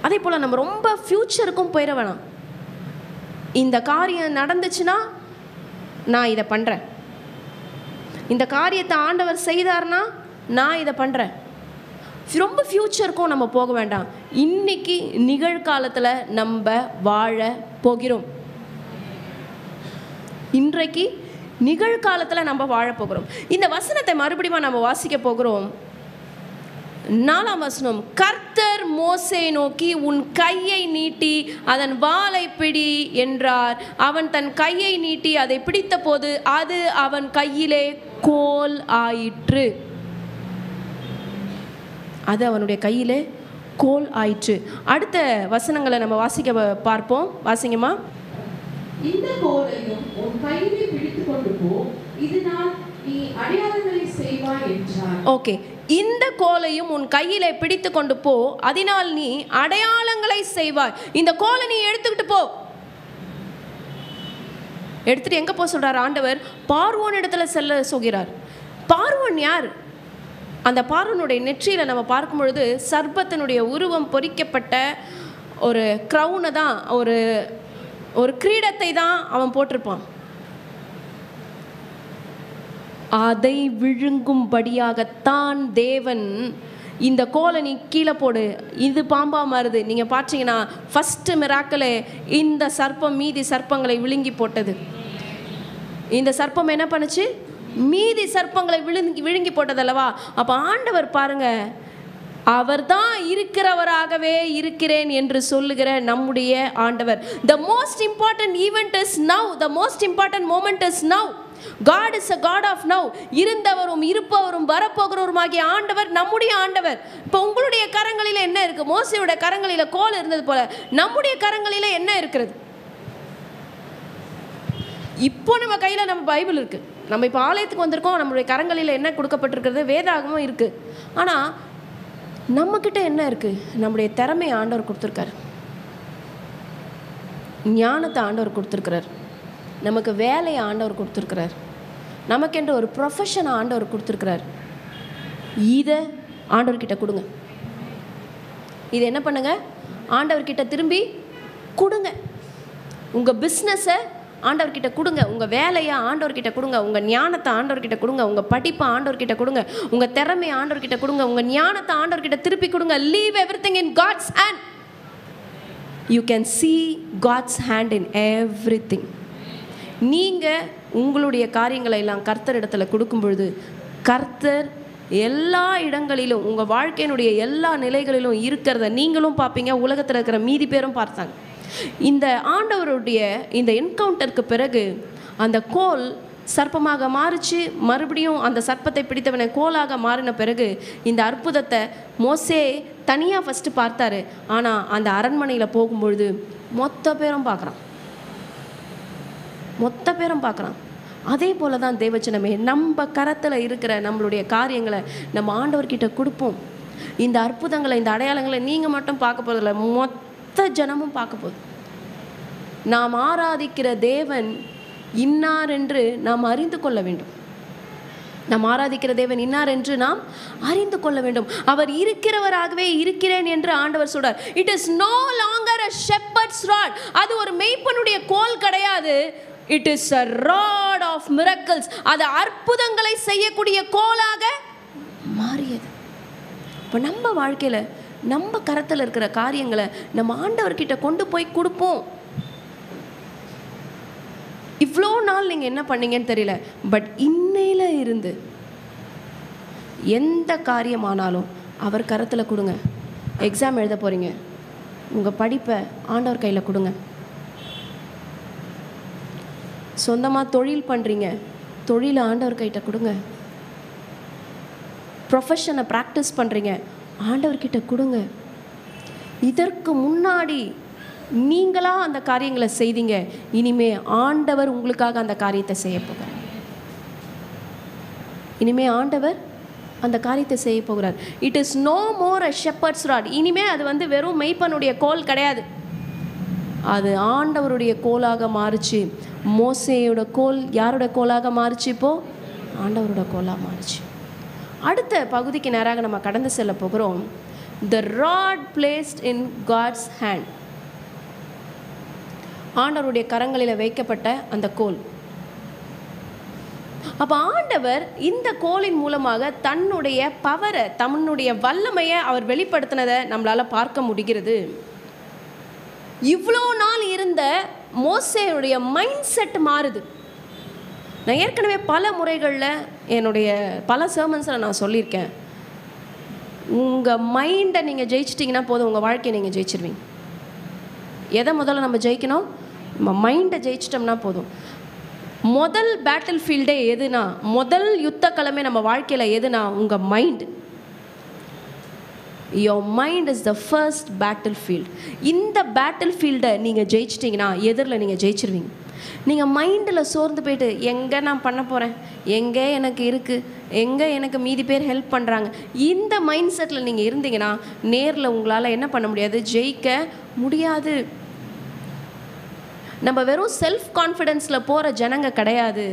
அதே போல் நம்ம ரொம்ப ஃப்யூச்சருக்கும் போயிட வேணாம். இந்த காரியம் நடந்துச்சுன்னா நான் இதை பண்ணுறேன், இந்த காரியத்தை ஆண்டவர் செய்தார்னா நான் இதை பண்ணுறேன். ரொம்ப ஃப்யூச்சருக்கும் நம்ம போக வேண்டாம். இன்னைக்கு நிகழ்காலத்தில் நம்ம வாழ போகிறோம். இன்றைக்கு நிகழ்காலத்தில் நம்ம வாழ போகிறோம். இந்த வசனத்தை மறுபடியும் நம்ம வாசிக்க போகிறோம். 4ஆம் வசனம், கர்த்தர் மோசே நோக்கி உன் கையை நீட்டி அதன் வாலை பிடி என்றார். அவன் தன் கையை நீட்டி அதை பிடித்த போது அது அவன் கையிலே கோல் ஆயிற்று. அது அவனுடைய கையிலே கோல் ஆயிற்று. அடுத்த வசனங்களை நம்ம வாசிக்க பார்ப்போம். வாசிங்கம்மா. இந்த கோலையும் உன் கையிலே பிடித்துக் கொண்டு போ, இதனால் நீ அடையாளங்களை செய்வாய் என்றார். ஓகே, இந்த கோலையும் உன் கையிலே பிடித்து கொண்டு போ, அதனால் நீ அடையாளங்களை செய்வாய். இந்த கோலை நீ எடுத்துக்கிட்டு போ. எடுத்துட்டு எங்க போ சொல்றார் ஆண்டவர்? பார்வோன் இடத்துல செல்ல சொல்கிறார். பார்வோன் யார்? அந்த பார்வோனுடைய நெற்றியில நம்ம பார்க்கும் பொழுது சர்ப்பத்தினுடைய உருவம் பொறிக்கப்பட்ட ஒரு க்ரௌனை தான், ஒரு கிரீடத்தை தான் அவன் போட்டிருப்பான். அதை விழுங்கும்படியாகத்தான் தேவன் இந்த கோலை நீ கீழே போடு, இது பாம்பா மாறுது. நீங்கள் பார்த்தீங்கன்னா ஃபஸ்ட்டு மிராக்கிளே இந்த சர்ப்பம் மீதி சர்ப்பங்களை விழுங்கி போட்டது. இந்த சர்ப்பம் என்ன பண்ணுச்சு? மீதி சர்ப்பங்களை விழுங்கி போட்டதல்லவா? அப்போ ஆண்டவர் பாருங்க, அவர் தான் இருக்கிறவராகவே இருக்கிறேன் என்று சொல்லுகிற நம்முடைய ஆண்டவர். The most important event is now. The most important moment is now. God is a God of now. இருந்தவரும் இருப்பவரும் வரப்போகிறவருமாகிய ஆண்டவர் நம்முடைய ஆண்டவர். இப்போ உங்களுடைய கரங்களில் என்ன இருக்கு? மோசேயோட கரங்களில் கோல் இருந்தது போல நம்முடைய கரங்களில் என்ன இருக்கிறது? இப்போ நம்ம கையில் நம்ம பைபிள் இருக்கு. நம்ம இப்போ ஆலயத்துக்கு வந்திருக்கோம். நம்மளுடைய கரங்களில் என்ன கொடுக்கப்பட்டிருக்கிறது? வேதாகமும் இருக்கு. ஆனால் நம்மக்கிட்ட என்ன இருக்குது? நம்முடைய திறமையை ஆண்டவர் கொடுத்துருக்காரு, ஞானத்தை ஆண்டவர் கொடுத்துருக்கிறார், நமக்கு வேலையை ஆண்டவர் கொடுத்துருக்கிறார், நமக்கென்று ஒரு ப்ரொஃபஷனை ஆண்டவர் கொடுத்துருக்கிறார். இதை ஆண்டவர்கிட்ட கொடுங்க. இதை என்ன பண்ணுங்க? ஆண்டவர்கிட்ட திரும்பி கொடுங்க. உங்கள் பிஸ்னஸை ஆண்டவர்கிட்ட கொடுங்க, உங்கள் வேலையை ஆண்டவர்கிட்ட கொடுங்க, உங்கள் ஞானத்தை ஆண்டவர்கிட்ட கொடுங்க, உங்கள் படிப்பை ஆண்டவர்கிட்ட கொடுங்க, உங்கள் திறமையை ஆண்டவர்கிட்ட கொடுங்க, உங்கள் ஞானத்தை ஆண்டவர்கிட்ட திருப்பி கொடுங்க. Leave everything in God's hand. You can see God's hand in everything. நீங்கள் உங்களுடைய காரியங்களை எல்லாம் கர்த்தர் இடத்துல கொடுக்கும் பொழுது கர்த்தர் எல்லா இடங்களிலும் உங்கள் வாழ்க்கையினுடைய எல்லா நிலைகளிலும் இருக்கிறத நீங்களும் பார்ப்பீங்க, உலகத்தில் இருக்கிற மீதி பேரும் பார்த்தாங்க. இந்த ஆண்டவருடைய இந்த என்கவுண்டருக்கு பிறகு அந்த கோல் சர்ப்பமாக மாறிச்சு. மறுபடியும் அந்த சர்ப்பத்தை பிடித்தவனை கோலாக மாறின பிறகு இந்த அற்புதத்தை மோசே தனியாக ஃபஸ்ட்டு பார்த்தாரு. ஆனால் அந்த அரண்மனையில் போகும்பொழுது மொத்த பேரும் பார்க்குறான். அதே போல தான் தேவச்சனமே, நம்ம கரத்தில் இருக்கிற நம்மளுடைய காரியங்களை நம்ம ஆண்டவர்கிட்ட கொடுப்போம். இந்த அற்புதங்களை, இந்த அடையாளங்களை நீங்கள் மட்டும் பார்க்க போகிறதில்ல, மொத்த ஜனமும் பார்க்க போகுது. நாம் ஆராதிக்கிற தேவன் இன்னார் என்று நாம் அறிந்து கொள்ள வேண்டும். நாம் ஆராதிக்கிற தேவன் இன்னார் என்று நாம் அறிந்து கொள்ள வேண்டும். அவர் இருக்கிறவராகவே இருக்கிறேன் என்று ஆண்டவர் சொல்றார். It is no longer a shepherd's rod. அது ஒரு மேய்ப்பனுடைய கோல் கிடையாது. It is a rod of miracles. அது அற்புதங்களை செய்யக்கூடிய கோலாக மாறியது. இப்போ நம்ம வாழ்க்கையில் நம்ம கரத்தில் இருக்கிற காரியங்களை நம்ம ஆண்டவர்கிட்ட கொண்டு போய் கொடுப்போம். இவ்வளோ நாள் நீங்கள் என்ன பண்ணீங்கன்னு தெரியல, பட் இன்னையில இருந்து எந்த காரியமானாலும் அவர் கரத்தில் கொடுங்க. எக்ஸாம் எழுத போகிறீங்க, உங்கள் படிப்பை ஆண்டவர் கையில் கொடுங்க. சொந்தமாக தொழில் பண்ணுறீங்க, தொழிலை ஆண்டவர் கையிட்ட கொடுங்க. ப்ரொஃபஷனை ப்ராக்டிஸ் பண்ணுறீங்க, ஆண்டவர்கிட்ட கொடுங்க. இதற்கு முன்னாடி நீங்களா அந்த காரியங்களை செய்தீங்க, இனிமே ஆண்டவர் உங்களுக்காக அந்த காரியத்தை செய்ய போகிறார். இனிமே ஆண்டவர் அந்த காரியத்தை செய்ய போகிறார். It is no more a shepherd's rod. இனிமே அது வெறும் மெய்ப்பனுடைய கோல் கிடையாது. அது ஆண்டவருடைய கோலாக மாறுச்சு. மோசேயோட கோல் யாரோட கோலாக மாறுச்சு? இப்போது ஆண்டவரோட கோலாக மாறுச்சு. அடுத்த பகுதிக்கு நேராக நம்ம கடந்து செல்ல போகிறோம். The rod placed in God's hand. ஆண்டவருடைய கரங்களில் வைக்கப்பட்ட அந்த கோல். அப்போ ஆண்டவர் இந்த கோலின் மூலமாக தன்னுடைய பவரை, தன்னுடைய வல்லமையை அவர் வெளிப்படுத்தினதை நம்மளால் பார்க்க முடிகிறது. இவ்வளோ நாள் இருந்த மோசேயுடைய மைண்ட் செட் மாறுது. நான் ஏற்கனவே பல முறைகளில் என்னுடைய பல சர்மன்ஸில் நான் சொல்லியிருக்கேன், உங்கள் மைண்டை நீங்கள் ஜெயிச்சிட்டிங்கன்னா போதும், உங்கள் வாழ்க்கையை நீங்கள் ஜெயிச்சிருவீங்க. எதை முதல்ல நம்ம ஜெயிக்கணும்? நம்ம மைண்டை ஜெயிச்சிட்டோம்னா போதும். முதல் பேட்டில் ஃபீல்டே எதுனா, முதல் யுத்த களமே நம்ம வாழ்க்கையில் எதுனா உங்கள் mind. Your mind is the first battlefield. இந்த பேட்டில் ஃபீல்டை நீங்கள் ஜெயிச்சிட்டிங்கன்னா எதிரில் நீங்கள் ஜெயிச்சிருவீங்க. நீங்கள் மைண்டில் சோர்ந்து போயிட்டு எங்கே நான் பண்ண போகிறேன், எங்கே எனக்கு இருக்குது, எங்கே எனக்கு மீதி பேர் ஹெல்ப் பண்ணுறாங்க, இந்த மைண்ட் செட்டில் நீங்கள் இருந்தீங்கன்னா நேரில் உங்களால் என்ன பண்ண முடியாது? ஜெயிக்க முடியாது. நம்ம வெறும் செல்ஃப் கான்ஃபிடென்ஸில் போகிற ஜனங்க கிடையாது,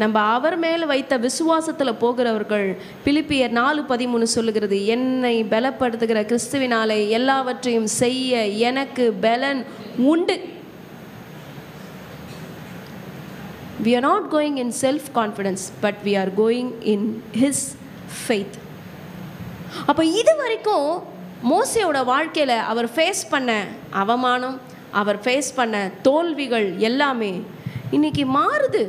நம்ம அவர் மேலே வைத்த விசுவாசத்தில் போகிறவர்கள். பிலிப்பியர் 4:13 சொல்லுகிறது, என்னை பலப்படுத்துகிற கிறிஸ்துவினாலே எல்லாவற்றையும் செய்ய எனக்கு பலன் உண்டு. We are not going in self-confidence, but we are going in His faith. அப்போ இது வரைக்கும் மோசேயோட வாழ்க்கையில் அவர் ஃபேஸ் பண்ண அவமானம், அவர் ஃபேஸ் பண்ண தோல்விகள் எல்லாமே இன்னைக்கு மாறுது.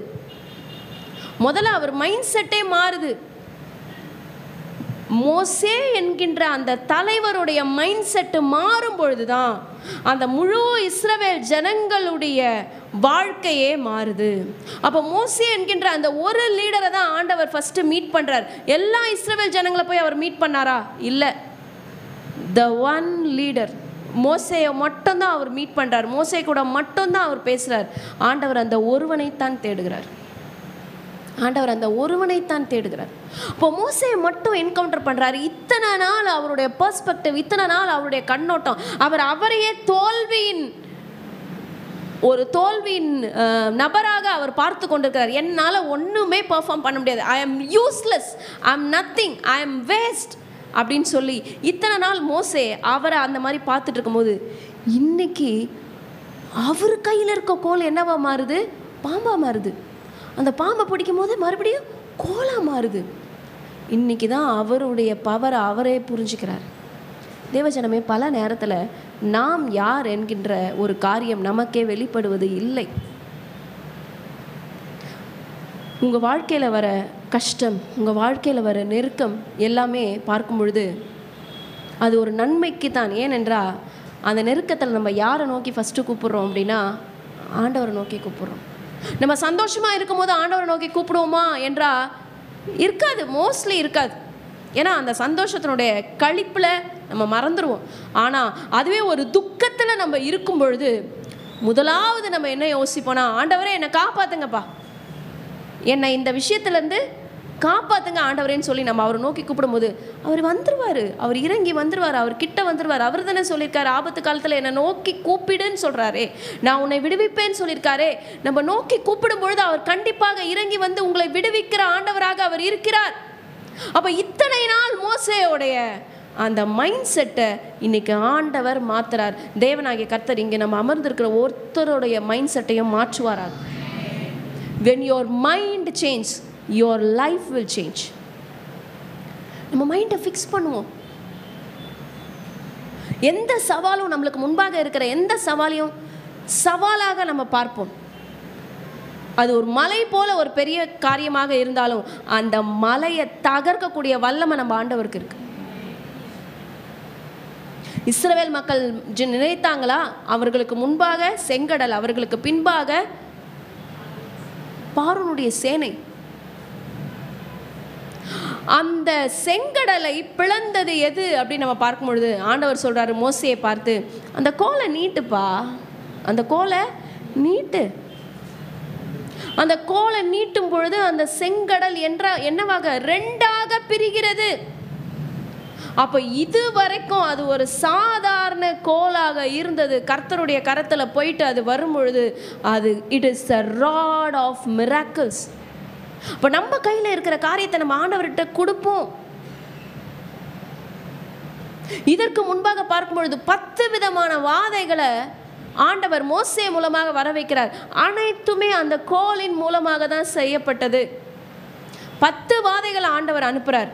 முதல்ல அவர் மைண்ட் செட்டே மாறுது. மோசே என்கின்ற அந்த தலைவருடைய மைண்ட் செட்டு மாறும் பொழுது தான் அந்த முழு இஸ்ரவேல் ஜனங்களுடைய வாழ்க்கையே மாறுது. அப்போ மோசே என்கின்ற அந்த ஒரு லீடரை தான் ஆண்டவர் ஃபஸ்ட்டு மீட் பண்ணுறார். எல்லா இஸ்ரவேல் ஜனங்களை போய் அவர் மீட் பண்ணாரா? இல்லை. த ஒன் லீடர் மோசேயை மட்டும்தான் அவர் மீட் பண்ணுறார். மோசே கூட மட்டும்தான் அவர் பேசுகிறார். ஆண்டவர் அந்த ஒருவனைத்தான் தேடுகிறார். ஆண்டவர் அந்த ஒருவனைத்தான் தேடுகிறார். இப்போ மோசேயை மட்டும் என்கவுண்டர் பண்ணுறாரு. இத்தனை நாள் அவருடைய பெர்ஸ்பெக்டிவ், இத்தனை நாள் அவருடைய கண்ணோட்டம், அவரையே தோல்வியின் நபராக அவர் பார்த்து கொண்டிருக்கிறார். என்னால் ஒன்றுமே பெர்ஃபார்ம் பண்ண முடியாது, I am useless, I am nothing, I am waste அப்படின்னு சொல்லி இத்தனை நாள் மோசே அவரை அந்த மாதிரி பார்த்துட்டு இருக்கும்போது, இன்னைக்கு அவர் கையில் இருக்க கோல் என்னவா மாறுது? பாம்பா மாறுது. அந்த பாம்பை பிடிக்கும் போது மறுபடியும் கோலா மாறுது. இன்னைக்கு தான் அவருடைய பவரை அவரே புரிஞ்சுக்கிறார். தேவஜனமே, பல நேரத்தில் நாம் யார் என்கின்ற ஒரு காரியம் நமக்கே வெளிப்படுவது இல்லை. உங்கள் வாழ்க்கையில் வர கஷ்டம், உங்கள் வாழ்க்கையில் வர நெருக்கம் எல்லாமே பார்க்கும் பொழுது அது ஒரு நன்மைக்கு தான். ஏனென்றால் அந்த நெருக்கத்தில் நம்ம யாரை நோக்கி ஃபஸ்ட்டு கூப்பிட்றோம் அப்படின்னா ஆண்டவரை நோக்கி கூப்பிட்றோம். நம்ம சந்தோஷமாக இருக்கும் போது ஆண்டவரை நோக்கி கூப்பிடுவோமா என்றால் இருக்காது, மோஸ்ட்லி இருக்காது. ஏன்னா அந்த சந்தோஷத்தினுடைய களிப்பில் நம்ம மறந்துடுவோம். ஆனால் அதுவே ஒரு துக்கத்தில் நம்ம இருக்கும் பொழுது முதலாவது நம்ம என்ன யோசிப்போனா, ஆண்டவரே என்னை காப்பாற்றுங்கப்பா, என்னை இந்த விஷயத்துலேருந்து காப்பாற்றுங்க ஆண்டவரேன்னு சொல்லி நம்ம அவரை நோக்கி கூப்பிடும்போது அவர் வந்துடுவார், அவர் இறங்கி வந்துடுவார், அவர் கிட்ட வந்துடுவார். அவர் தானே சொல்லியிருக்காரு, ஆபத்து காலத்தில் என்னை நோக்கி கூப்பிடுன்னு சொல்கிறாரே, நான் உன்னை விடுவிப்பேன்னு சொல்லியிருக்காரே. நம்ம நோக்கி கூப்பிடும் பொழுது அவர் கண்டிப்பாக இறங்கி வந்து உங்களை விடுவிக்கிற ஆண்டவராக அவர் இருக்கிறார். அப்போ இத்தனை நாள் மோசேயோடைய அந்த மைண்ட் செட்டை இன்னைக்கு ஆண்டவர் மாற்றுறார். தேவனாகிய கர்த்தர் இங்கே நம்ம அமர்ந்திருக்கிற ஒருத்தருடைய mind செட்டையும் மாற்றுவாராக. When your mind changes, your life will change. நம்ம மைண்டை ஃபிக்ஸ் பண்ணுவோம். எந்த சவாலும் நம்மளுக்கு முன்பாக இருக்கிற எந்த சவாலையும் சவாலாக நம்ம பார்ப்போம். அது ஒரு மலை போல ஒரு பெரிய காரியமாக இருந்தாலும் அந்த மலையை தகர்க்கக்கூடிய வல்லமை நம்ம ஆண்டவருக்கு இருக்கு. இஸ்ரவேல் மக்கள் நினைத்தாங்களா, அவர்களுக்கு முன்பாக செங்கடல், அவர்களுக்கு பின்பாக பார்வோனுடைய சேனை. அந்த செங்கடலை பிளந்தது எது அப்படின்னு நம்ம பார்க்கும் பொழுது ஆண்டவர் சொல்றாரு மோசேயை பார்த்து, அந்த கோலை நீட்டுப்பா, அந்த கோலை நீட்டு. அந்த கோலை நீட்டும் பொழுது அந்த செங்கடல் என்னவாக ரெண்டாக பிரிகிறது. அப்போ இது வரைக்கும் அது ஒரு சாதாரண கோலாக இருந்தது. கர்த்தருடைய கரத்தில் போயிட்டு அது வரும் பொழுது அது it is a rod of miracles. இப்போ நம்ம கையில் இருக்கிற காரியத்தை நம்ம ஆண்டவர்கிட்ட கொடுப்போம். இதற்கு முன்பாக பார்க்கும் பொழுது 10 விதமான வாதைகளை ஆண்டவர் மோசே மூலமாக வர வைக்கிறார். அனைத்துமே அந்த கோலின் மூலமாக தான் செய்யப்பட்டது. 10 வாதைகளை ஆண்டவர் அனுப்புகிறார்.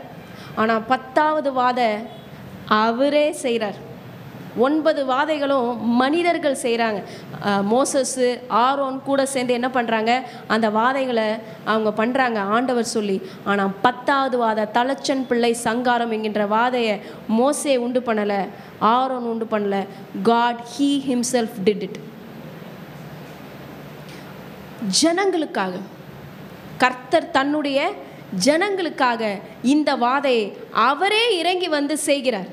ஆனால் 10வது வாதை அவரே செய்கிறார். 9 வாதைகளும் மனிதர்கள் செய்கிறாங்க. மோசஸ் ஆரோன் கூட சேர்ந்து என்ன பண்ணுறாங்க, அந்த வாதைகளை அவங்க பண்ணுறாங்க ஆண்டவர் சொல்லி. ஆனால் 10வது வாதை தலைச்சன் பிள்ளை சங்காரம் என்கின்ற வாதையை மோசே உண்டு பண்ணலை, ஆரோன் உண்டு பண்ணலை. God he himself did it. ஜனங்களுக்காக, கர்த்தர் தன்னுடைய ஜனங்களுக்காக இந்த வாதையை அவரே இறங்கி வந்து செய்கிறார்.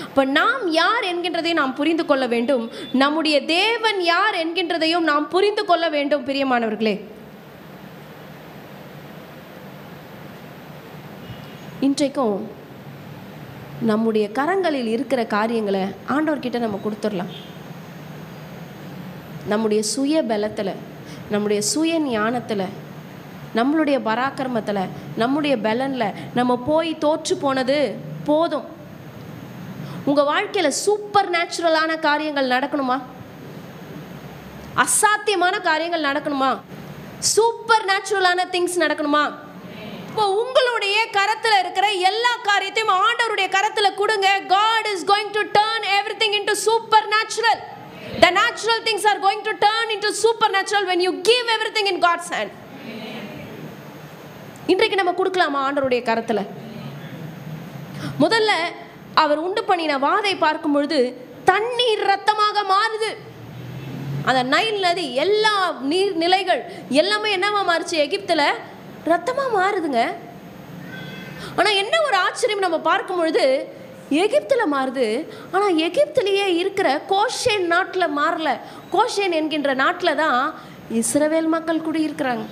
இப்போ நாம் யார் என்கின்றதையும் நாம் புரிந்து கொள்ள வேண்டும். நம்முடைய தேவன் யார் என்கின்றதையும் நாம் புரிந்து கொள்ள வேண்டும். பிரியமானவர்களே, இன்றைக்கும் நம்முடைய கரங்களில் இருக்கிற காரியங்களை ஆண்டவர்கிட்ட நம்ம கொடுத்துடலாம். நம்முடைய சுய பலத்தில், நம்முடைய சுய ஞானத்தில், நம்மளுடைய பராக்கிரமத்தில், நம்முடைய பலனில் நம்ம போய் தோற்று போனது போதும். உங்கள் வாழ்க்கையில் சூப்பர் நேச்சுரலான காரியங்கள் நடக்கணுமா? அசாத்தியமான காரியங்கள் நடக்கணுமா? சூப்பர் நேச்சுரலான திங்ஸ் நடக்கணுமா? இப்போ உங்களுடைய கரத்தில் இருக்கிற எல்லா காரியத்தையும் ஆண்டவருடைய கரத்தில் கொடுங்க. God is going to turn everything into supernatural. The natural things are going to turn into supernatural when you give everything in God's hand. இன்றைக்கு நம்ம கொடுக்கலாமா ஆண்டவருடைய கரத்தில்? முதல்ல அவர் உண்டு பண்ணின வாதை பார்க்கும் பொழுது தண்ணீர் ரத்தமாக மாறுது. அந்த நைல் நதி எல்லா நீர்நிலைகள் எல்லாமே என்னவா மாறுச்சு? எகிப்தில் ரத்தமாக மாறுதுங்க. ஆனால் என்ன ஒரு ஆச்சரியம் நம்ம பார்க்கும் பொழுது, எகிப்தில் மாறுது. ஆனால் எகிப்திலேயே இருக்கிற கோஷேன் நாட்டில் மாறல. கோஷேன் என்கின்ற நாட்டில் தான் இஸ்ரவேல் மக்கள் குடியிருக்கிறாங்க.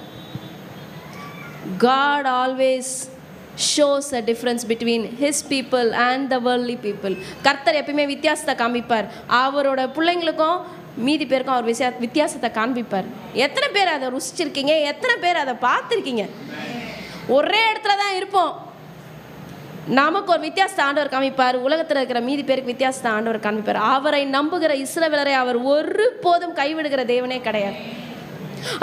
God always shows a difference between his people and the worldly people. கர்த்தர் எப்பயுமே வித்தியாசத்தை காண்பிப்பார். அவரோட பிள்ளைங்களுக்கும் மீதி பேருக்கும் அவர் வித்தியாசத்தை காண்பிப்பார். எத்தனை பேர் அதை ருசிச்சிருக்கீங்க? எத்தனை பேர் அதை பார்த்துருக்கீங்க? ஒரே இடத்துல தான் இருப்போம். நமக்கு ஒரு வித்தியாசத்தை ஆண்டவர் காமிப்பார். உலகத்தில் இருக்கிற மீதி பேருக்கு வித்தியாசத்தை ஆண்டவர் காமிப்பார். அவரை நம்புகிற இஸ்ரவேலரை அவர் ஒருபோதும் கைவிடுகிற தேவனே கிடையாது.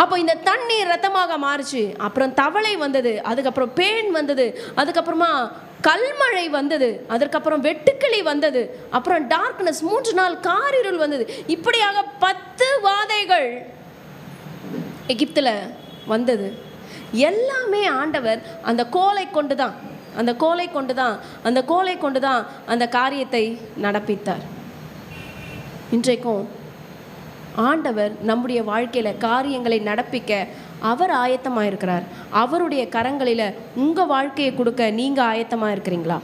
அப்போ இந்த தண்ணீர் ரத்தமாக மாறுச்சு. அப்புறம் தவளை வந்தது, அதுக்கப்புறம் பேன் வந்தது, அதுக்கப்புறமா கல்மழை வந்தது, அதற்கப்புறம் வெட்டுக்கிளி வந்தது, அப்புறம் டார்க்னஸ், 3 நாள் காரிருள் வந்தது. இப்படியாக 10 வாதைகள் எகிப்தில் வந்தது. எல்லாமே ஆண்டவர் அந்த கோலை கொண்டு தான் அந்த காரியத்தை நடப்பித்தார். இன்றைக்கும் ஆண்டவர் நம்முடைய வாழ்க்கையில் காரியங்களை நடப்பிக்க அவர் ஆயத்தமாக இருக்கிறார். அவருடைய கரங்களில் உங்கள் வாழ்க்கையை கொடுக்க நீங்கள் ஆயத்தமாக இருக்கிறீங்களா?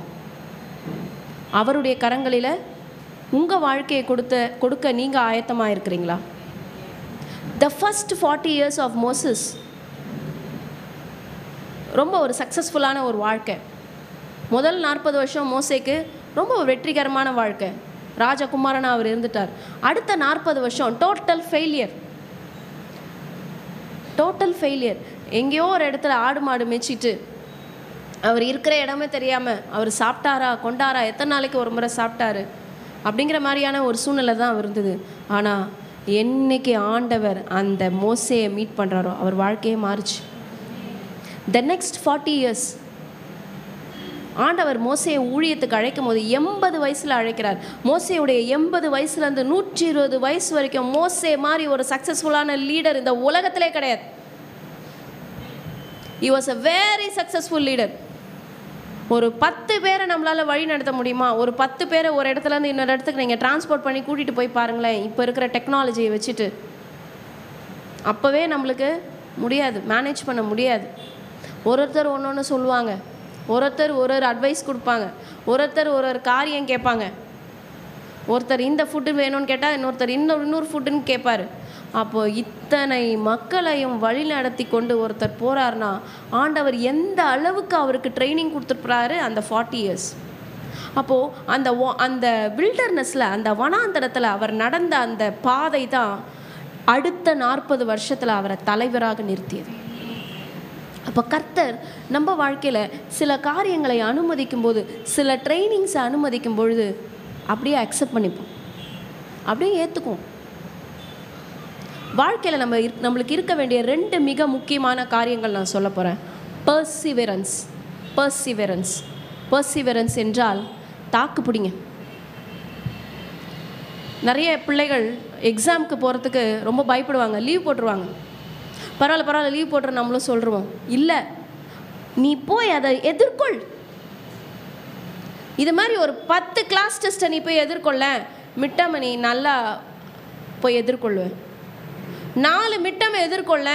அவருடைய கரங்களில் உங்கள் வாழ்க்கையை கொடுக்க நீங்கள் ஆயத்தமாக இருக்கிறீங்களா? The first 40 years of Moses ரொம்ப ஒரு சக்ஸஸ்ஃபுல்லான ஒரு வாழ்க்கை. முதல் 40 வருஷம் மோசேக்கு ரொம்ப ஒரு வெற்றிகரமான வாழ்க்கை. ராஜகுமாரனாக அவர் இருந்துட்டார். அடுத்த 40 வருஷம் டோட்டல் ஃபெயிலியர். எங்கேயோ ஒரு இடத்துல ஆடு மாடு மேய்ச்சிட்டு அவர் இருக்கிற இடமே தெரியாமல் அவர் சாப்பிட்டாரா கொண்டாரா, எத்தனை நாளைக்கு ஒரு முறை சாப்பிட்டாரு அப்படிங்கிற மாதிரியான ஒரு சூழ்நிலை தான் இருந்தது. ஆனால் என்னைக்கு ஆண்டவர் அந்த மோசேயை மீட் பண்ணுறாரோ அவர் வாழ்க்கையே மாறுச்சு. The next 40 years ஆண்டவர் மோசேயை ஊழியத்துக்கு அழைக்கும் போது 80 வயசில் அழைக்கிறார். மோசேயுடைய 80 வயசுலேருந்து 120 வயசு வரைக்கும் மோசே மாதிரி ஒரு சக்ஸஸ்ஃபுல்லான லீடர் இந்த உலகத்திலே கிடையாது. He was a very successful leader. ஒரு 10 பேரை நம்மளால் வழி நடத்த முடியுமா? ஒரு 10 பேரை ஒரு இடத்துலேருந்து இன்னொரு இடத்துக்கு நீங்கள் டிரான்ஸ்போர்ட் பண்ணி கூட்டிகிட்டு போய் பாருங்களேன். இப்போ இருக்கிற டெக்னாலஜியை வச்சுட்டு அப்போவே நம்மளுக்கு முடியாது, மேனேஜ் பண்ண முடியாது. ஒருத்தர் ஒன்று சொல்லுவாங்க, ஒருத்தர் ஒரு அட்வைஸ் கொடுப்பாங்க, ஒருத்தர் ஒரு காரியம் கேட்பாங்க. ஒருத்தர் இந்த ஃபுட்டு வேணும்னு கேட்டால் இன்னொருத்தர் இன்னொரு ஃபுட்டுன்னு கேட்பார். அப்போது இத்தனை மக்களையும் வழி நடத்தி கொண்டு ஒருத்தர் போகிறாருன்னா ஆண்டவர் எந்த அளவுக்கு அவருக்கு ட்ரைனிங் கொடுத்துருப்பாரு அந்த 40 years. அப்போது அந்த வில்டர்னஸில், அந்த வனாந்தரத்தில் அவர் நடந்த அந்த பாதை தான் அடுத்த 40 வருஷத்தில் அவரை தலைவராக நிறுத்தியது. அப்போ கர்த்தர் நம்ம வாழ்க்கையில் சில காரியங்களை அனுமதிக்கும் போது, சில ட்ரைனிங்ஸை அனுமதிக்கும் பொழுது அப்படியே அக்செப்ட் பண்ணிப்போம், அப்படியே ஏற்றுக்குவோம். வாழ்க்கையில் நம்மளுக்கு இருக்க வேண்டிய 2 மிக முக்கியமான காரியங்கள் நான் சொல்ல போகிறேன். பர்சிவரன்ஸ் என்றால் தாக்கு பிடிங்க. நிறைய பிள்ளைகள் எக்ஸாமுக்கு போகிறதுக்கு ரொம்ப பயப்படுவாங்க, லீவ் போட்டுருவாங்க. பரவாயில்ல லீவ் போட்டுரு நம்மளும் சொல்லிடுவோம். இல்லை, நீ போய் அதை எதிர்கொள். இது மாதிரி ஒரு 10 கிளாஸ் டெஸ்ட்டை நீ போய் எதிர்கொள்ள, மிட்டம் நீ நல்லா போய் எதிர்கொள்வேன். 4 மிட்டம் எதிர்கொள்ள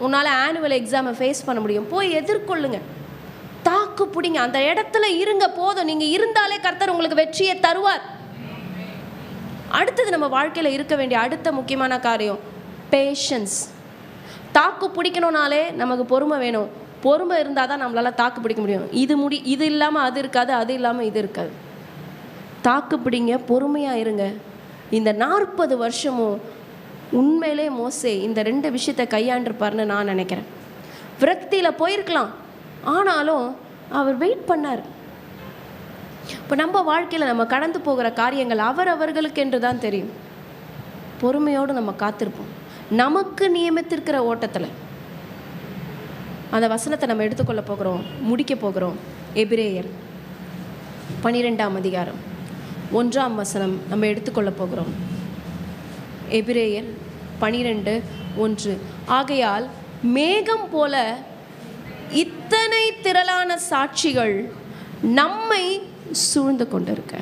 உன்னால் ஆனுவல் எக்ஸாமை ஃபேஸ் பண்ண முடியும். போய் எதிர்கொள்ளுங்க, தாக்கு பிடிங்க, அந்த இடத்துல இருங்க. போதும், நீங்கள் இருந்தாலே கர்த்தர் உங்களுக்கு வெற்றியை தருவார். அடுத்தது நம்ம வாழ்க்கையில் இருக்க வேண்டிய அடுத்த முக்கியமான காரியம் பேஷன்ஸ். தாக்கு பிடிக்கணும்னாலே நமக்கு பொறுமை வேணும். பொறுமை இருந்தால் தான் நம்மளால் தாக்கு பிடிக்க முடியும். இது இல்லாமல் அது இருக்காது, அது இல்லாமல் இது இருக்காது. தாக்கு பிடிங்க, பொறுமையாக இருங்க. இந்த 40 வருஷமும் உண்மையிலே மோசே இந்த 2 விஷயத்தை கையாண்டிருப்பார்னு நான் நினைக்கிறேன். விரக்தியில் போயிருக்கலாம், ஆனாலும் அவர் வெயிட் பண்ணார். இப்போ நம்ம வாழ்க்கையில் நம்ம கடந்து போகிற காரியங்கள் அவர்களுக்கு என்று தான் தெரியும். பொறுமையோடு நம்ம காத்திருப்போம். நமக்கு நியமித்திருக்கிற ஓட்டத்தில் அந்த வசனத்தை நம்ம எடுத்துக்கொள்ள போகிறோம், முடிக்க போகிறோம். எபிரேயர் 12ஆம் அதிகாரம் 1ஆம் வசனம் நம்ம எடுத்துக்கொள்ள போகிறோம். எபிரேயர் 12:1. ஆகையால் மேகம் போல இத்தனை திரளான சாட்சிகள் நம்மை சூழ்ந்து கொண்டிருக்க.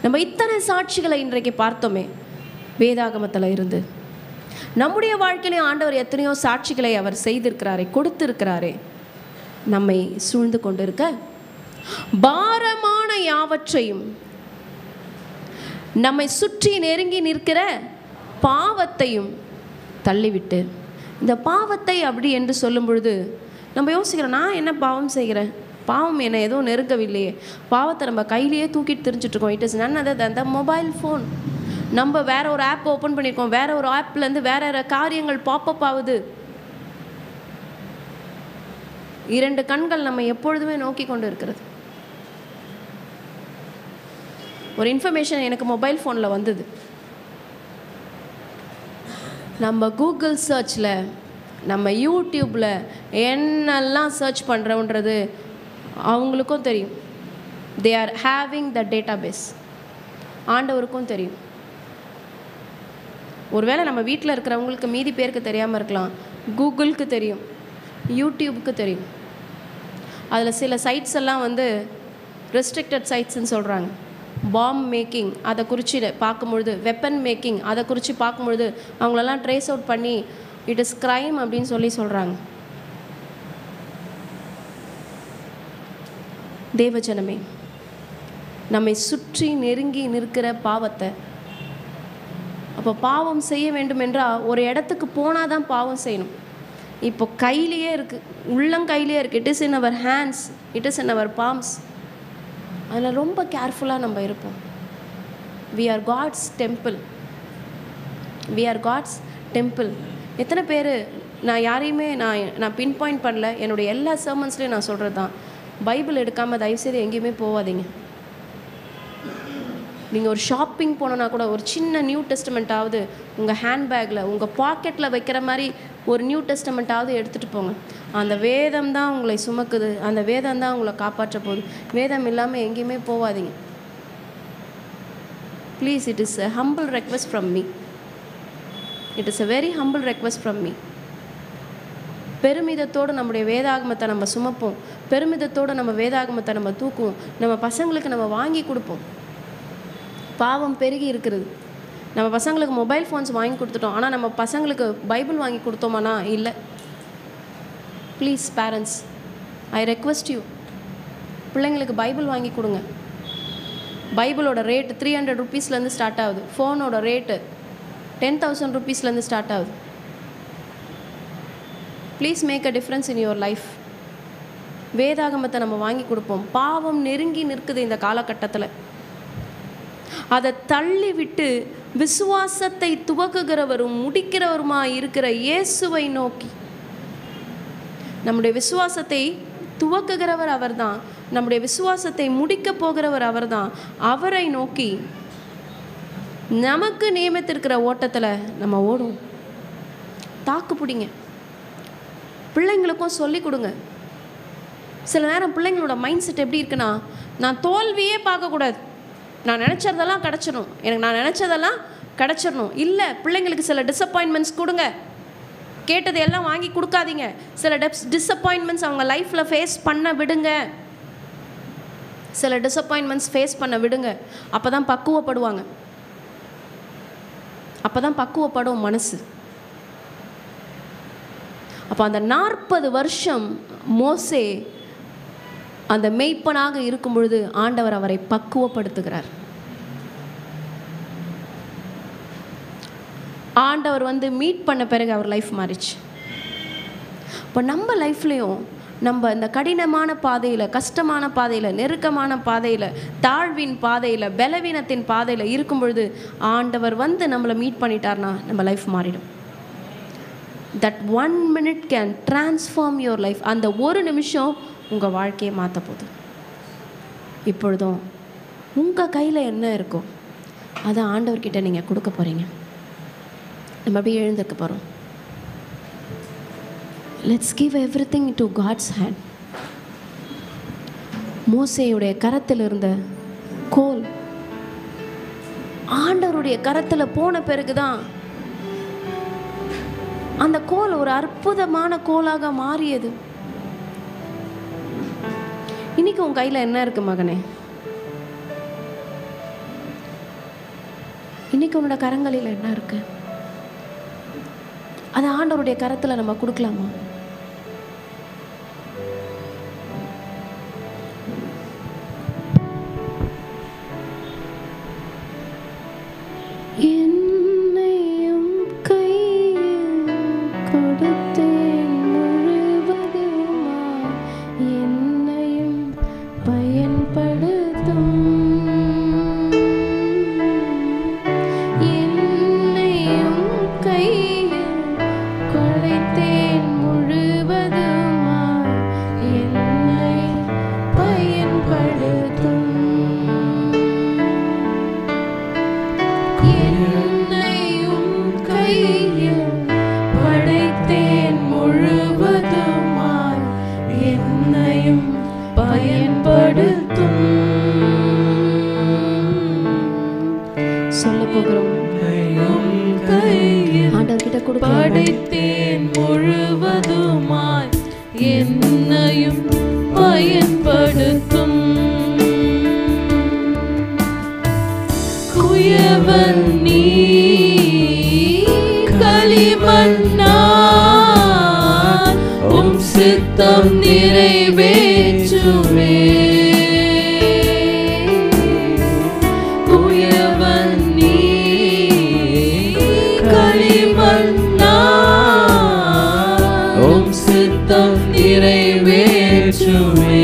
நம்ம இத்தனை சாட்சிகளை இன்றைக்கு பார்த்தோமே வேதாகமத்தில் இருந்து. நம்முடைய வாழ்க்கையிலே ஆண்டவர் எத்தனையோ சாட்சிகளை அவர் செய்திருக்கிறாரே, கொடுத்திருக்கிறாரே. நம்மை சூழ்ந்து கொண்டிருக்க பாரமான யாவற்றையும், நம்மை சுற்றி நெருங்கி நிற்கிற பாவத்தையும் தள்ளிவிட்டு. இந்த பாவத்தை அப்படி என்று சொல்லும் பொழுது நம்ம யோசிக்கிறோம், நான் என்ன பாவம் செய்கிறேன்? பாவம் என்னை எதுவும் நெருங்கவில்லையே. பாவத்தை நம்ம கையிலேயே தூக்கிட்டு தெரிஞ்சிட்ருக்கோம். It is none other than the mobile phone. நம்ம வேற ஒரு ஆப் ஓப்பன் பண்ணியிருக்கோம், வேற ஒரு ஆப்லேருந்து வேற வேற காரியங்கள் பாப்பப் ஆகுது. 2 கண்கள் நம்ம எப்பொழுதுமே நோக்கி கொண்டு இருக்கிறது. ஒரு இன்ஃபர்மேஷன் எனக்கு மொபைல் ஃபோனில் வந்தது. நம்ம கூகுள் சர்ச்சில், நம்ம யூடியூப்பில் என்னெல்லாம் சர்ச் பண்ணுறோன்றது அவங்களுக்கும் தெரியும். They are having the database. ஆண்டவருக்கும் தெரியும். ஒருவேளை நம்ம வீட்டில் இருக்கிறவங்களுக்கு மீதி பேருக்கு தெரியாமல் இருக்கலாம், கூகுளுக்கு தெரியும், யூடியூபுக்கு தெரியும். அதில் சில சைட்ஸ் எல்லாம் ரெஸ்ட்ரிக்டட் சைட்ஸ்ன்னு சொல்கிறாங்க. பாம் மேக்கிங் அதை குறித்து பார்க்கும்பொழுது, வெப்பன் மேக்கிங் அதை குறித்து பார்க்கும்பொழுது அவங்களெல்லாம் ட்ரேஸ் அவுட் பண்ணி இட் இஸ் கிரைம் அப்படின்னு சொல்கிறாங்க. தேவஜனமே, நம்மை சுற்றி நெருங்கி நிற்கிற பாவத்தை, அப்போ பாவம் செய்ய வேண்டும் என்றால் ஒரு இடத்துக்கு போனால் தான் பாவம் செய்யணும். இப்போ கையிலேயே இருக்குது, உள்ளங்கையிலே இருக்குது. It is in our hands, it is in our palms. அதில் ரொம்ப கேர்ஃபுல்லாக நம்ம இருப்போம். We are God's temple. We are God's temple. எத்தனை பேர், நான் யாரையுமே நான் பின் பாயிண்ட் பண்ணல, என்னுடைய எல்லா சர்மன்ஸ்லேயும் நான் சொல்கிறது தான், பைபிள் எடுக்காமல் தயவுசெய்து எங்கேயுமே போகாதீங்க. நீங்கள் ஒரு ஷாப்பிங் போனோன்னா கூட ஒரு சின்ன நியூ டெஸ்டமெண்ட்டாவது உங்கள் ஹேண்ட்பேக்கில், உங்கள் பாக்கெட்டில் வைக்கிற மாதிரி ஒரு நியூ டெஸ்டமெண்ட்டாவது எடுத்துகிட்டு போங்க. அந்த வேதம் தான் உங்களை சுமக்குது, அந்த வேதம் தான் உங்களை காப்பாற்ற போகுது. வேதம் இல்லாமல் எங்கேயுமே போகாதீங்க please. It is a humble request from me. It is a very humble request from me. பெருமிதத்தோடு நம்முடைய வேதாகமத்தை நம்ம சுமப்போம், பெருமிதத்தோடு நம்ம வேதாகமத்தை நம்ம தூக்குவோம், நம்ம பசங்களுக்கு நம்ம வாங்கி கொடுப்போம். பாவம் பெருகி இருக்கிறது. நம்ம பசங்களுக்கு மொபைல் ஃபோன்ஸ் வாங்கி கொடுத்துட்டோம், ஆனால் நம்ம பசங்களுக்கு பைபிள் வாங்கி கொடுத்தோமானா இல்லை. Please parents, I request you, பிள்ளைங்களுக்கு பைபிள் வாங்கி கொடுங்க. பைபிளோட ரேட்டு 300 rupeesலேருந்து ஸ்டார்ட் ஆகுது. ஃபோனோட ரேட்டு 10,000 rupeesலேருந்து ஸ்டார்ட் ஆகுது. Please make a difference in your life. வேதாகமத்தை நம்ம வாங்கி கொடுப்போம். பாவம் நெருங்கி நிற்குது இந்த காலகட்டத்தில். அதை தள்ளி விட்டு விசுவாசத்தை துவக்குகிறவரும் முடிக்கிறவருமா இருக்கிற இயேசுவை நோக்கி, நம்முடைய விசுவாசத்தை துவக்குகிறவர் அவர்தான், நம்முடைய விசுவாசத்தை முடிக்க போகிறவர் அவர்தான். அவரை நோக்கி நமக்கு நியமித்திருக்கிற ஓட்டத்தில் நம்ம ஓடும். தாக்கு பிடிங்க. பிள்ளைங்களுக்கும் சொல்லி கொடுங்க. சில நேரம் பிள்ளைங்களோட மைண்ட் செட் எப்படி இருக்குன்னா, நான் தோல்வியே பார்க்கக்கூடாது, நான் நினச்சதெல்லாம் கிடச்சிடணும், எனக்கு நான் நினச்சதெல்லாம் கிடச்சிடணும். இல்லை, பிள்ளைங்களுக்கு சில டிசப்பாயின்மெண்ட்ஸ் கொடுங்க. கேட்டது எல்லாம் வாங்கி கொடுக்காதீங்க. சில டிசப்பாயின்மெண்ட்ஸ் அவங்க லைஃப்பில் ஃபேஸ் பண்ண விடுங்க. சில டிசப்பாயின்மெண்ட்ஸ் ஃபேஸ் பண்ண விடுங்க. அப்போ தான் பக்குவப்படுவாங்க. அப்போ தான் பக்குவப்படும் மனசு. அப்போ அந்த 40 வருஷம் மோசே அந்த மெய்ப்பனாக இருக்கும் பொழுது ஆண்டவர் அவரை பக்குவப்படுத்துகிறார். ஆண்டவர் வந்து மீட் பண்ண பிறகு அவர் லைஃப் மாறிச்சு. இப்போ நம்ம லைஃப்லேயும் நம்ம இந்த கடினமான பாதையில், கஷ்டமான பாதையில், நெருக்கமான பாதையில், தாழ்வின் பாதையில், பலவீனத்தின் பாதையில் இருக்கும் பொழுது ஆண்டவர் வந்து நம்மளை மீட் பண்ணிட்டார்னா நம்ம லைஃப் மாறிடும். That 1 minute can transform your life. அந்த ஒரு நிமிஷம் உங்கள் வாழ்க்கையை மாற்ற போகுது. இப்பொழுதும் உங்கள் கையில் என்ன இருக்கோ அதை ஆண்டவர்கிட்ட நீங்கள் கொடுக்க போகிறீங்க. நம்ம அப்படியே எழுந்திருக்க போகிறோம். Let's give everything to God's hand. மோசேயுடைய கரத்தில் இருந்த கோல் ஆண்டவருடைய கரத்தில் போன பிறகுதான் அந்த கோல் ஒரு அற்புதமான கோலாக மாறியது. இன்னைக்கு உன் கையில் என்ன இருக்கு மகனே? இன்னைக்கு உன்னோட கரங்களில் என்ன இருக்கு? அதை ஆண்டவருடைய கரத்தில் நம்ம கொடுக்கலாமா? என்னையும் கையில் கொடுத்தேன் முழுவதுமா, என்னையும் பயன்படுத்தும். என்னையும் கையில் கொடுத்தேன் முழுவதுமா, என்னை பயன்படுத்தும். என்னையும் கையில் படைத்தேன் முழுவதுமாய், என்னையும் பயன்படுத்தும். சொல்ல போகிறோம். ஆண்டவர்கிட்ட கொடுக்க படைத்தேன் முழுவதுமாய், என்னையும் பயன்படுத்தும். குயவன் நீ களிமண்ணாய், உம் சித்தம் நிறைவேற்றுமே. குயவன் நீ களிமண்ணாய், உம் சித்தம் நிறைவேற்றுமே.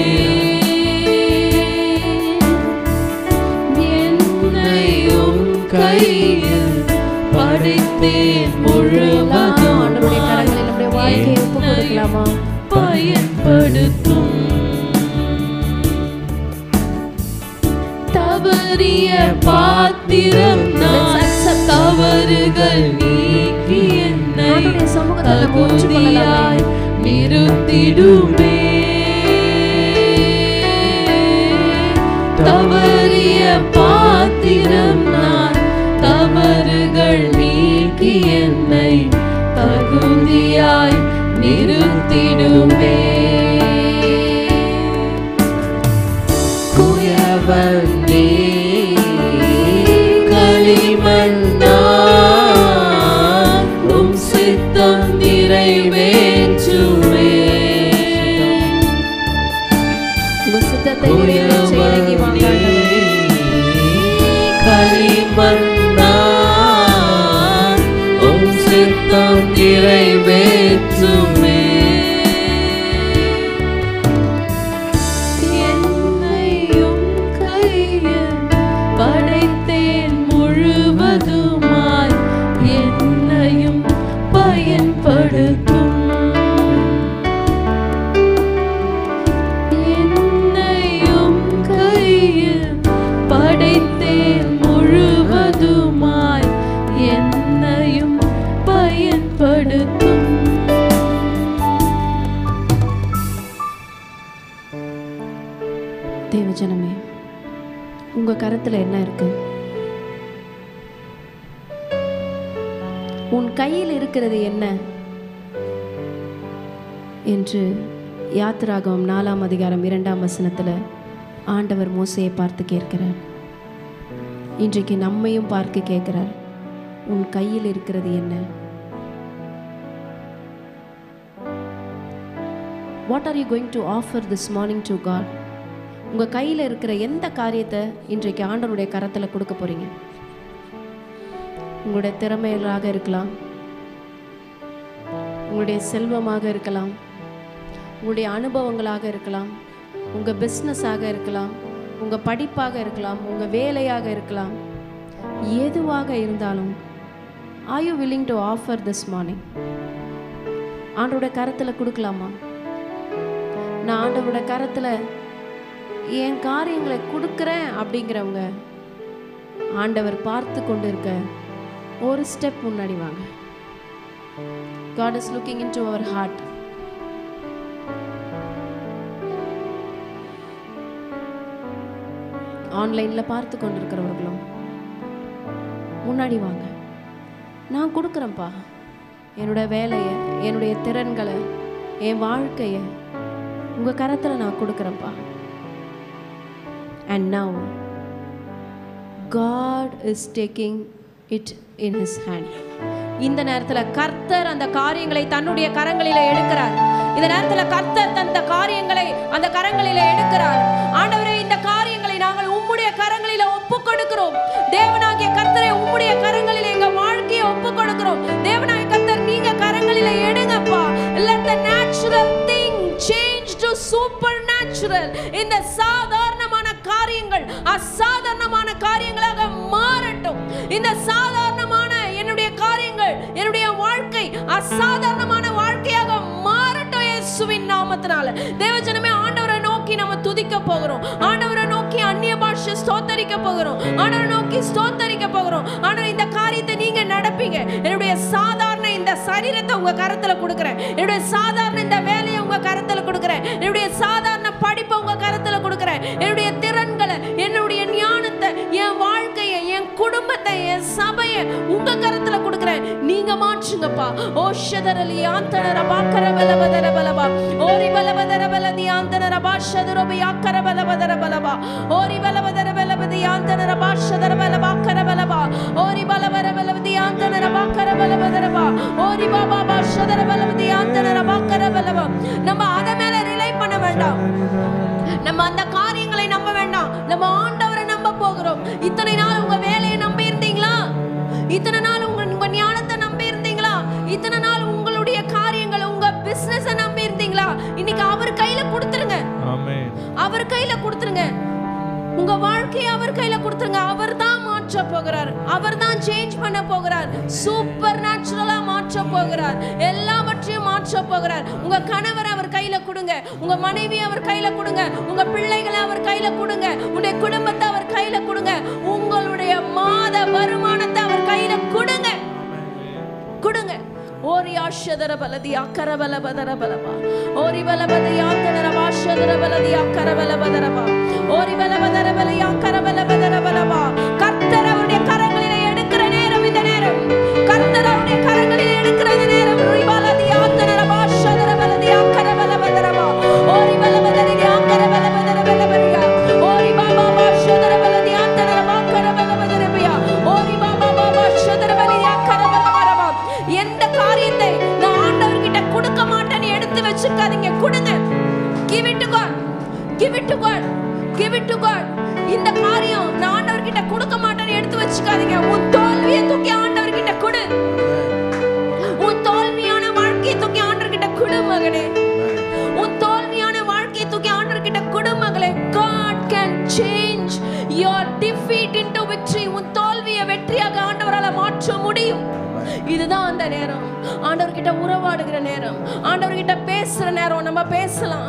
என்னையும் கையில் படைத்தேன் முழுவதும். ஆண்டவருடைய கரங்களில் நம்முடைய வாழ்க்கையை ஒப்பு கொடுக்கலாமா? பயன்படுத்தும். தவறிய பாத்திரம் நான், தவறுகள் நீக்கி என்னை தகுதியாய் நிறுத்திடுமே. தவறிய பாத்திரம் நான், தவறுகள் நீக்கி என்னை தகுதியாய் நிறுத்திடுமே. குயவன் நீ களிமண்ணாய், உம் சித்தம் நிறைவேற்றுமே. உங்க சித்தத்தை நிறைவேற்ற இறங்கி வாங்க ஆண்டவரே. களிமண்ணாய், உம் சித்தம் நிறைவேற்றுமே. என்னையும் பயன்படுத்தும். தேவஜனமே, உங்க கரத்துல என்ன இருக்கு? உன் கையில் இருக்கிறது என்ன என்று யாத்திராகமம் 4ஆம் அதிகாரம் 2ஆம் வசனத்துல ஆண்டவர் மோசேயை பார்த்து கேட்கிறார். இன்றைக்கு நம்மையும் பார்க்க கேட்கிறார், உன் கையில் இருக்கிறது என்ன? What are you going to offer this morning to God? உங்க கையில் இருக்கிற எந்த காரியத்தை இன்றைக்கு ஆண்டவருடைய கரத்தில் கொடுக்க போறீங்க? உங்களுடைய திறமைகளாக இருக்கலாம், உங்களுடைய செல்வமாக இருக்கலாம், உங்களுடைய அனுபவங்களாக இருக்கலாம், உங்க பிஸ்னஸாக இருக்கலாம், உங்க படிப்பாக இருக்கலாம், உங்க வேலையாக இருக்கலாம். எதுவாக இருந்தாலும், are you willing to offer this morning? ஆண்டவருடைய கரத்தில் கொடுக்கலாமா? நான் ஆண்டவருடைய கரத்தில் என் காரியங்களை கொடுக்குறேன் அப்படிங்கிறவங்க ஆண்டவர் பார்த்து கொண்டு இருக்க ஒரு ஸ்டெப் முன்னாடி வாங்க. God is looking into our heart. ஆன்லைன்ல பார்த்து கொண்டிருக்கிறவர்களும் முன்னாடி வாங்க. நான் கொடுக்குறேன்ப்பா, என்னோட வேலையை, என்னுடைய திறன்களை, என் வாழ்க்கையை உங்க கரத்துல நான் கொடுக்குறேன்ப்பா. And now God is taking it in his hand. இந்த நேரத்தில் கர்த்தர் அந்த காரியங்களை தன்னுடைய கரங்களிலே எடுக்கிறார். இந்த நேரத்தில் கர்த்தர் தந்த காரியங்களை அந்த கரங்களிலே எடுக்கிறார். ஆண்டவரே, இந்த காரியங்களை நாங்கள் உம்முடைய கரங்களிலே ஒப்புக் கொடுக்கிறோம். தேவனாகிய கர்த்தரை, உம்முடைய கரங்களிலே எங்க வாழ்க்கையை ஒப்புக் கொடுக்கிறோம். தேவனாகிய கர்த்தர், நீங்க கரங்களிலே எடுங்கப்பா. Let the natural thing change to supernatural. இந்த சாதாரணமான காரியங்கள் அசாதாரணமான காரியங்களாக மாறட்டும். இந்த சாதாரணமான என்னுடைய காரியங்கள், என்னுடைய வாழ்க்கை அசாதாரணமான வாழ்க்கையாக மாறட்டும் இயேசுவின் நாமத்தினால. தேவஜனமே, ஆண்டவரை நோக்கி நம்ம துதிக்க போகிறோம். ஆண்டவரை நோக்கி அந்நிய பாஷை ஸ்தோத்தரிக்க போகிறோம். ஆண்டவரை நோக்கி ஸ்தோத்தரிக்க போகிறோம். ஆண்டவர், இந்த காரியத்தை நீங்க நடப்பீங்க. என்னுடைய சாதாரண இந்த சரீரத்தை உங்க கரத்துல கொடுக்கிறேன். என்னுடைய சாதாரண இந்த வேலையை உங்க கரத்துல கொடுக்கிறேன். என்னுடைய சாதாரண படிப்பை உங்க கரத்துல கொடுக்கிறேன். என்னுடைய திறன்களை, என்னுடைய ஞானத்தை, என் வாழ்க்கையை, என் குடும்பத்தை, என் சபையை உங்க கரத்துல கொடுக்கிறேன். நீங்க மாற்றுங்கப்பா. ஓ ஷதரலி ஆந்தனர பாக்கரபல பதர பலபா ஓரி பலபதர பலதி ஆந்தனர பாஷதரோபி ஆக்கரபல பதர பலபா ஓரி பலபதர பலபதி ஆந்தனர பாஷதர பலபா கரபலபா ஓரி பலபர பலபதி ஆந்தனர பாக்கரபல பதரபா ஓரி பாபா பாஷதர பலபதி ஆந்தனர பாக்கரபலபா. நம்ம அத மேல ரிலை பண்ண வேண்டாம். நம்ம அந்த காரியங்களை நம்ப வேண்டாம். நம்ம ஆண்டவரை நம்ப போகிறோம். இத்தனை நாள் உங்க வேலையை நம்பி இருந்தீங்களா? இத்தனை நாள் உங்க ஞானத்தை நம்பி இருந்தீங்களா? இத்தனை நாள் உங்களுடைய காரியங்களை, உங்க பிசினஸை நம்பி இருந்தீங்களா? இன்னைக்கு அவர் கையில கொடுத்துருங்க. ஆமென். அவர் கையில கொடுத்துருங்க. உங்க வாழ்க்கையை அவர் கையில கொடுத்துருங்க. அவர் தான் மாற்ற போகிறார். அவர் தான் சேஞ்ச் பண்ண போகிறார். சூப்பர் நேச்சுரலா மாற்ற போகிறார். எல்லாவற்றையும் மாற்ற போகிறார். உங்க கணவரை அவர் கையில கொடுங்க. உங்க மனைவி அவர் கையில கொடுங்க. உங்க பிள்ளைகளை அவர் கையில கொடுங்க. உங்களுடைய குடும்பத்தை அவர் கையில கொடுங்க. உங்களுடைய மாத வருமானத்தை அவர் கையில கொடுங்க. கொடுங்க. ஓரி ஆஷதர பலதி அக்கரபல பதர பலபா ஓரி பலபதி ஆந்தனர பாஷதர பலதி அக்கரபல பதரபா ஓரி பலபதர பலி அக்கரபல பதர பலபா. கர்த்தர் அவருடைய கரங்களிலே எடுக்கிற நேரம் இந்த நேரம். கர்த்தர் அவருடைய கரங்களிலே எடுக்கிற நேரம். ரிபலதி ஆந்தனர பாஷதர பலதி அக்கரபல பதரபா ஓரி பலபதரி அக்கரபல பதர பலபரியா ஓரி பாபா பாஷதர பலதி ஆந்தனர பாக்கரபல பதரபியா ஓரி பாபா பாஷதர பலி அக்கரபல பரபா. எந்த காரியத்தை நான் ஆண்டவர்கிட்ட கொடுக்க மாட்டேன்னு எடுத்து வச்சுக்காதீங்க. கொடுங்க. Give it to God. Give it to God. Give it to God. இந்த காரியம் நான் ஆண்டவர்கிட்ட கொடுக்க மாட்டேன்னு எடுத்து வச்சுக்காதீங்க. உன் தோல்வியை தூக்கி ஆண்டவர்கிட்ட கொடு. உன் தோல்வியான வாழ்க்கையை தூக்கி ஆண்டவர்கிட்ட கொடு மகனே. உன் தோல்வியான வாழ்க்கையை தூக்கி ஆண்டவர்கிட்ட கொடு மகளே. God can change your defeat into victory. உன் தோல்வியை வெற்றியாக ஆண்டவரால மாற்ற முடியும். இதுதான் அந்த நேரம். ஆண்டவர்கிட்ட உறவாடுகிற நேரம், ஆண்டவர்கிட்ட பேசுற நேரம். நம்ம பேசலாம்.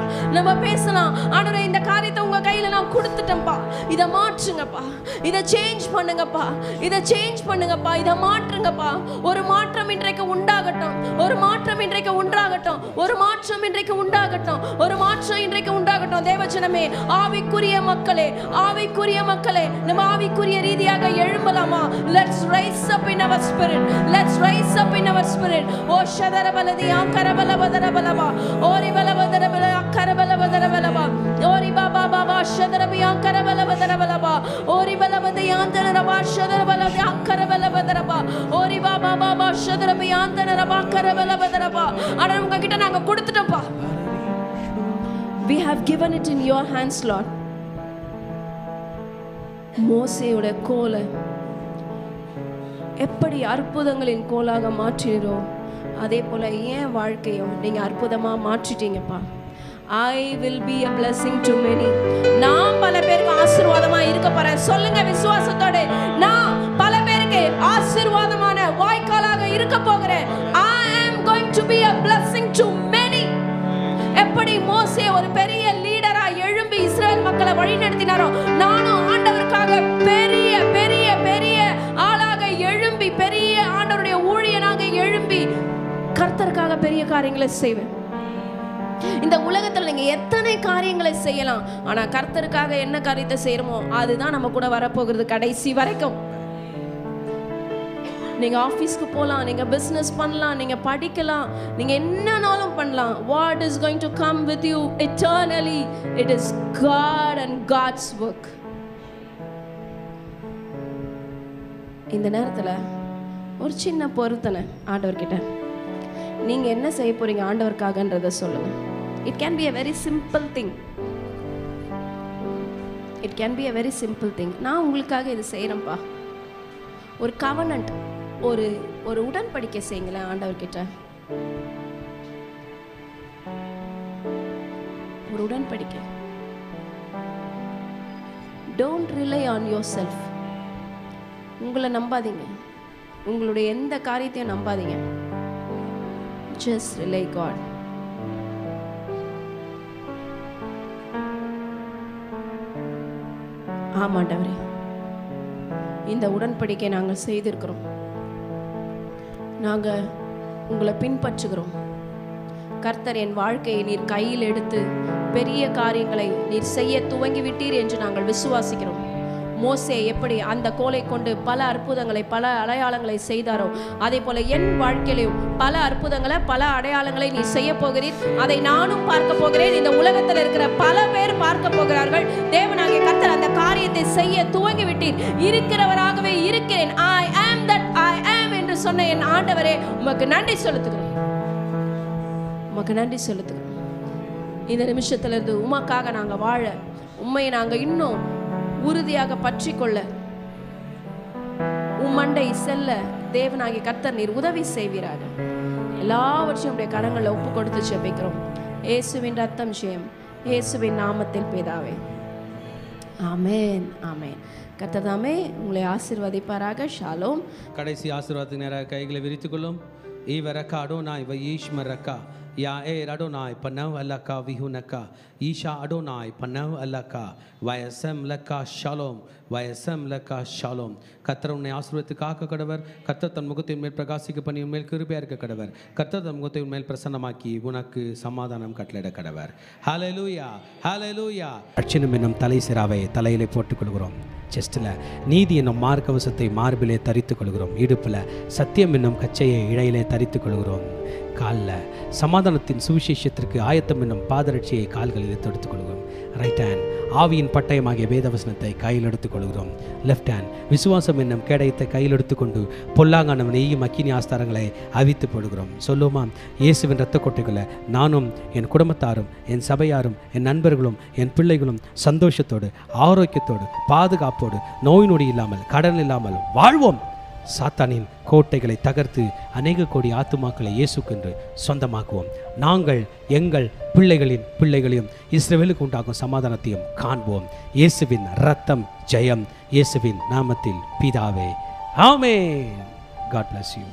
ஆண்டவரே, இந்த காரியத்தை உங்க கையில நான் கொடுத்துட்டேன்ப்பா, இதை மாற்றுங்கப்பா, இதை சேஞ்ச் பண்ணுங்கப்பா, இதை மாற்றுங்கப்பா. ஒரு மாற்றம் இன்றைக்கு உண்டாகட்டும், தேவஜனமே, ஆவிக்குரிய மக்களே, நம்ம ஆவிக்குரிய ரீதியாக எழும்பலாமா? Let's rise up in our spirit. ஓ ஷதரபலதி ஆங்கரபலபதரபலவா, ஓரி பலபதரபல அக்கரபலபதரபலவா, ஓரி பாபா பாபா ஷதரபி ஆங்கரபலபதரபலவா, ஓரி பலபதி ஆந்தரபா ஷதரபலதி அக்கரபலபதரபா, ஓரி பாபா பாபா ஷதரபி ஆந்தரபா அக்கரபலபதரபா. ஆனா உங்க கிட்ட நாங்க கொடுத்துட்டோம்ப்பா. We have given it in your hands, Lord. மோசேயோட கோலை எப்படி அற்புதங்களின் கோலாக மாற்றினோ, அதே போல என் வாழ்க்கையும் நீங்க அற்புதமா மாற்றிட்டீங்கப்பா. I will be a blessing to many. நான் பல பேருக்கு ஆசீர்வாதமா இருக்க போறேன். சொல்லுங்க விசுவாசத்தோட, நான் பல பேருக்கு ஆசீர்வாதமான வாய்க்காலாக இருக்க போகிறேன். I am going to be a blessing to many. எப்படி மோசே ஒரு பெரிய லீடரா எழும்பி இஸ்ரவேல் மக்களை வழிநடத்தினாரோ, நானும் ஆண்டவருக்காக பெரிய பெரிய பெரிய ஆளாக எழும்பி, பெரிய ஆண்டவருடைய ஊழியனாக எழும்பி கர்த்தருக்காக பெரிய காரியங்களை செய்வேன். இந்த உலகத்தில் நீங்க எத்தனை காரியங்களை செய்யலாம், ஆனா கர்த்தருக்காக என்ன காரியத்தை செய்யறோமோ அதுதான் நம்ம கூட வரப்போகிறது கடைசி வரைக்கும். நீங்க ஆபீஸ்க்கு போலாம், நீங்க பிசினஸ் பண்ணலாம், நீங்க படிக்கலாம், நீங்க என்னனாலும் பண்ணலாம். What is going to come with you eternally? It is God and God's work. இந்த நேரத்துல ஒரு சின்ன பொருத்தனை ஆண்டவர்கிட்ட, நீங்க என்ன செய்ய போறீங்க ஆண்டவருக்காகன்றத சொல்லுங்க. It can be a very simple thing. நான் உங்களுக்காக இது செய்யறேன்ப்பா. ஒரு கவனன்ட், ஒரு உடன்படிக்கை செய்யுங்களேன் ஆண்டவர்கிட்ட. ஒரு உடன்படிக்கை. Don't rely on yourself. உங்களை நம்பாதீங்க, உங்களுடைய எந்த காரியத்தையும் நம்பாதீங்க. Just rely God. ஆமாண்டவரே, இந்த உடன்படிக்கை நாங்கள் செய்திருக்கிறோம். நாங்கள் உங்களை பின்பற்றுகிறோம். கர்த்தர், என் வாழ்க்கையை நீர் கையில் எடுத்து பெரிய காரியங்களை நீர் செய்ய துவங்கி விட்டீர் என்று நாங்கள் விசுவாசிக்கிறோம். மோசே எப்படி அந்த கோலை கொண்டு பல அற்புதங்களை, பல அடையாளங்களை செய்தாரோ, அதே போல என் வாழ்க்கையிலும் பல அற்புதங்களை, பல அடையாளங்களை நீ செய்ய போகிறீர். அதை நானும் பார்க்க போகிறேன். இந்த உலகத்தில் இருக்கிற பல பேர் பார்க்க போகிறார்கள். தேவனாகிய கர்த்தர் அந்த காரியத்தை செய்ய துவங்கி விட்டீர். இருக்கிறவராகவே இருக்கிறேன், I am that I am என்று சொன்ன என் ஆண்டவரே, உமக்கு நன்றி செலுத்துகிறோம். இந்த நிமிஷத்திலிருந்து உமக்காக நாங்கள் வாழ, உண்மையை நாங்கள் இன்னும் உறுதியாக பற்றி கொள்ள, உம்மண்டை செல்ல தேவனாகிய கர்த்தர் நீர் உதவி செய்வீராக. எல்லாவற்றையும் உடைய கரங்களை ஒப்பு கொடுத்து ஜெபிக்கிறோம். இயேசுவின் ரத்தம் ஜெயம், இயேசுவின் நாமத்தில் பிதாவே, ஆமென், ஆமென். கர்த்தர் தாமே உங்களை ஆசீர்வதிப்பாராக. ஷாலோம். கடைசி ஆசீர்வாதத்துக்கு நேராக கைகளை விரித்துக் கொள்ளும். ஈவரக்கா அடோனாய் வயீஷ்மரக்கா யா ஏ அடோனாய் பனவ் அல்லக்கா விஹுனக்கா ஈஷா அடோனாய் பனவ் அல்லக்கா வயசம் லக்கா ஷாலோம், வயசம் லக்கா ஷாலோம். கர்த்தர் உன்னை ஆசீர்வதித்து காக்க கடவர். கர்த்தர் தன் முகத்தை உன்மேல் பிரகாசிக்க பண்ணி உன்மேல் கிருபையா இருக்க கடவர். கர்த்தர் தன் முகத்தை உன்மேல் பிரசன்னமாக்கி உனக்கு சமாதானம் கட்டளையிட கடவர். ஹல்லேலூயா, ஹல்லேலூயா. ரட்சணம் என்னும் தலை சிராவை தலையிலே போட்டுக் கொள்கிறோம். செஸ்டில் நீதி என்னும் மார்க்கவசத்தை மார்பிலே தரித்துக் கொள்கிறோம். இடுப்பில் சத்தியம் என்னும் கச்சையை இழையிலே தரித்துக் கொள்கிறோம். காலில் சமாதானத்தின் சுவிசேஷத்திற்கு ஆயத்தம் என்னும் பாதரட்சியை கால்களிலே தொடுத்துக் கொள்கிறோம். ரைட் ஹேண்ட் ஆவியின் பட்டயமாகிய வேதவசனத்தை கையில் எடுத்துக் கொள்கிறோம். லெஃப்ட் ஹேண்ட் விசுவாசம் என்னும் கேடயத்தை கையில் எடுத்துக்கொண்டு பொல்லாங்கானவன் நெய்யும் அக்கினி ஆஸ்தாரங்களை அவித்து போடுகிறோம். சொல்லுமா, இயேசுவின் இரத்த கொட்டைகளை நானும் என் குடும்பத்தாரும் என் சபையாரும் என் நண்பர்களும் என் பிள்ளைகளும் சந்தோஷத்தோடு ஆரோக்கியத்தோடு பாதுகாப்போடு நோய் நொடி இல்லாமல் கடன் இல்லாமல் வாழ்வோம். சாத்தானின் கோட்டைகளை தகர்த்து அநேக கோடி ஆத்துமாக்களை இயேசுக்கென்று சொந்தமாக்குவோம். நாங்கள் எங்கள் பிள்ளைகளின் பிள்ளைகளையும் இஸ்ரவேலுக்கு உண்டாகும் சமாதானத்தையும் காண்போம். இயேசுவின் இரத்தம் ஜெயம். இயேசுவின் நாமத்தில் பிதாவே, ஆமென். God bless you.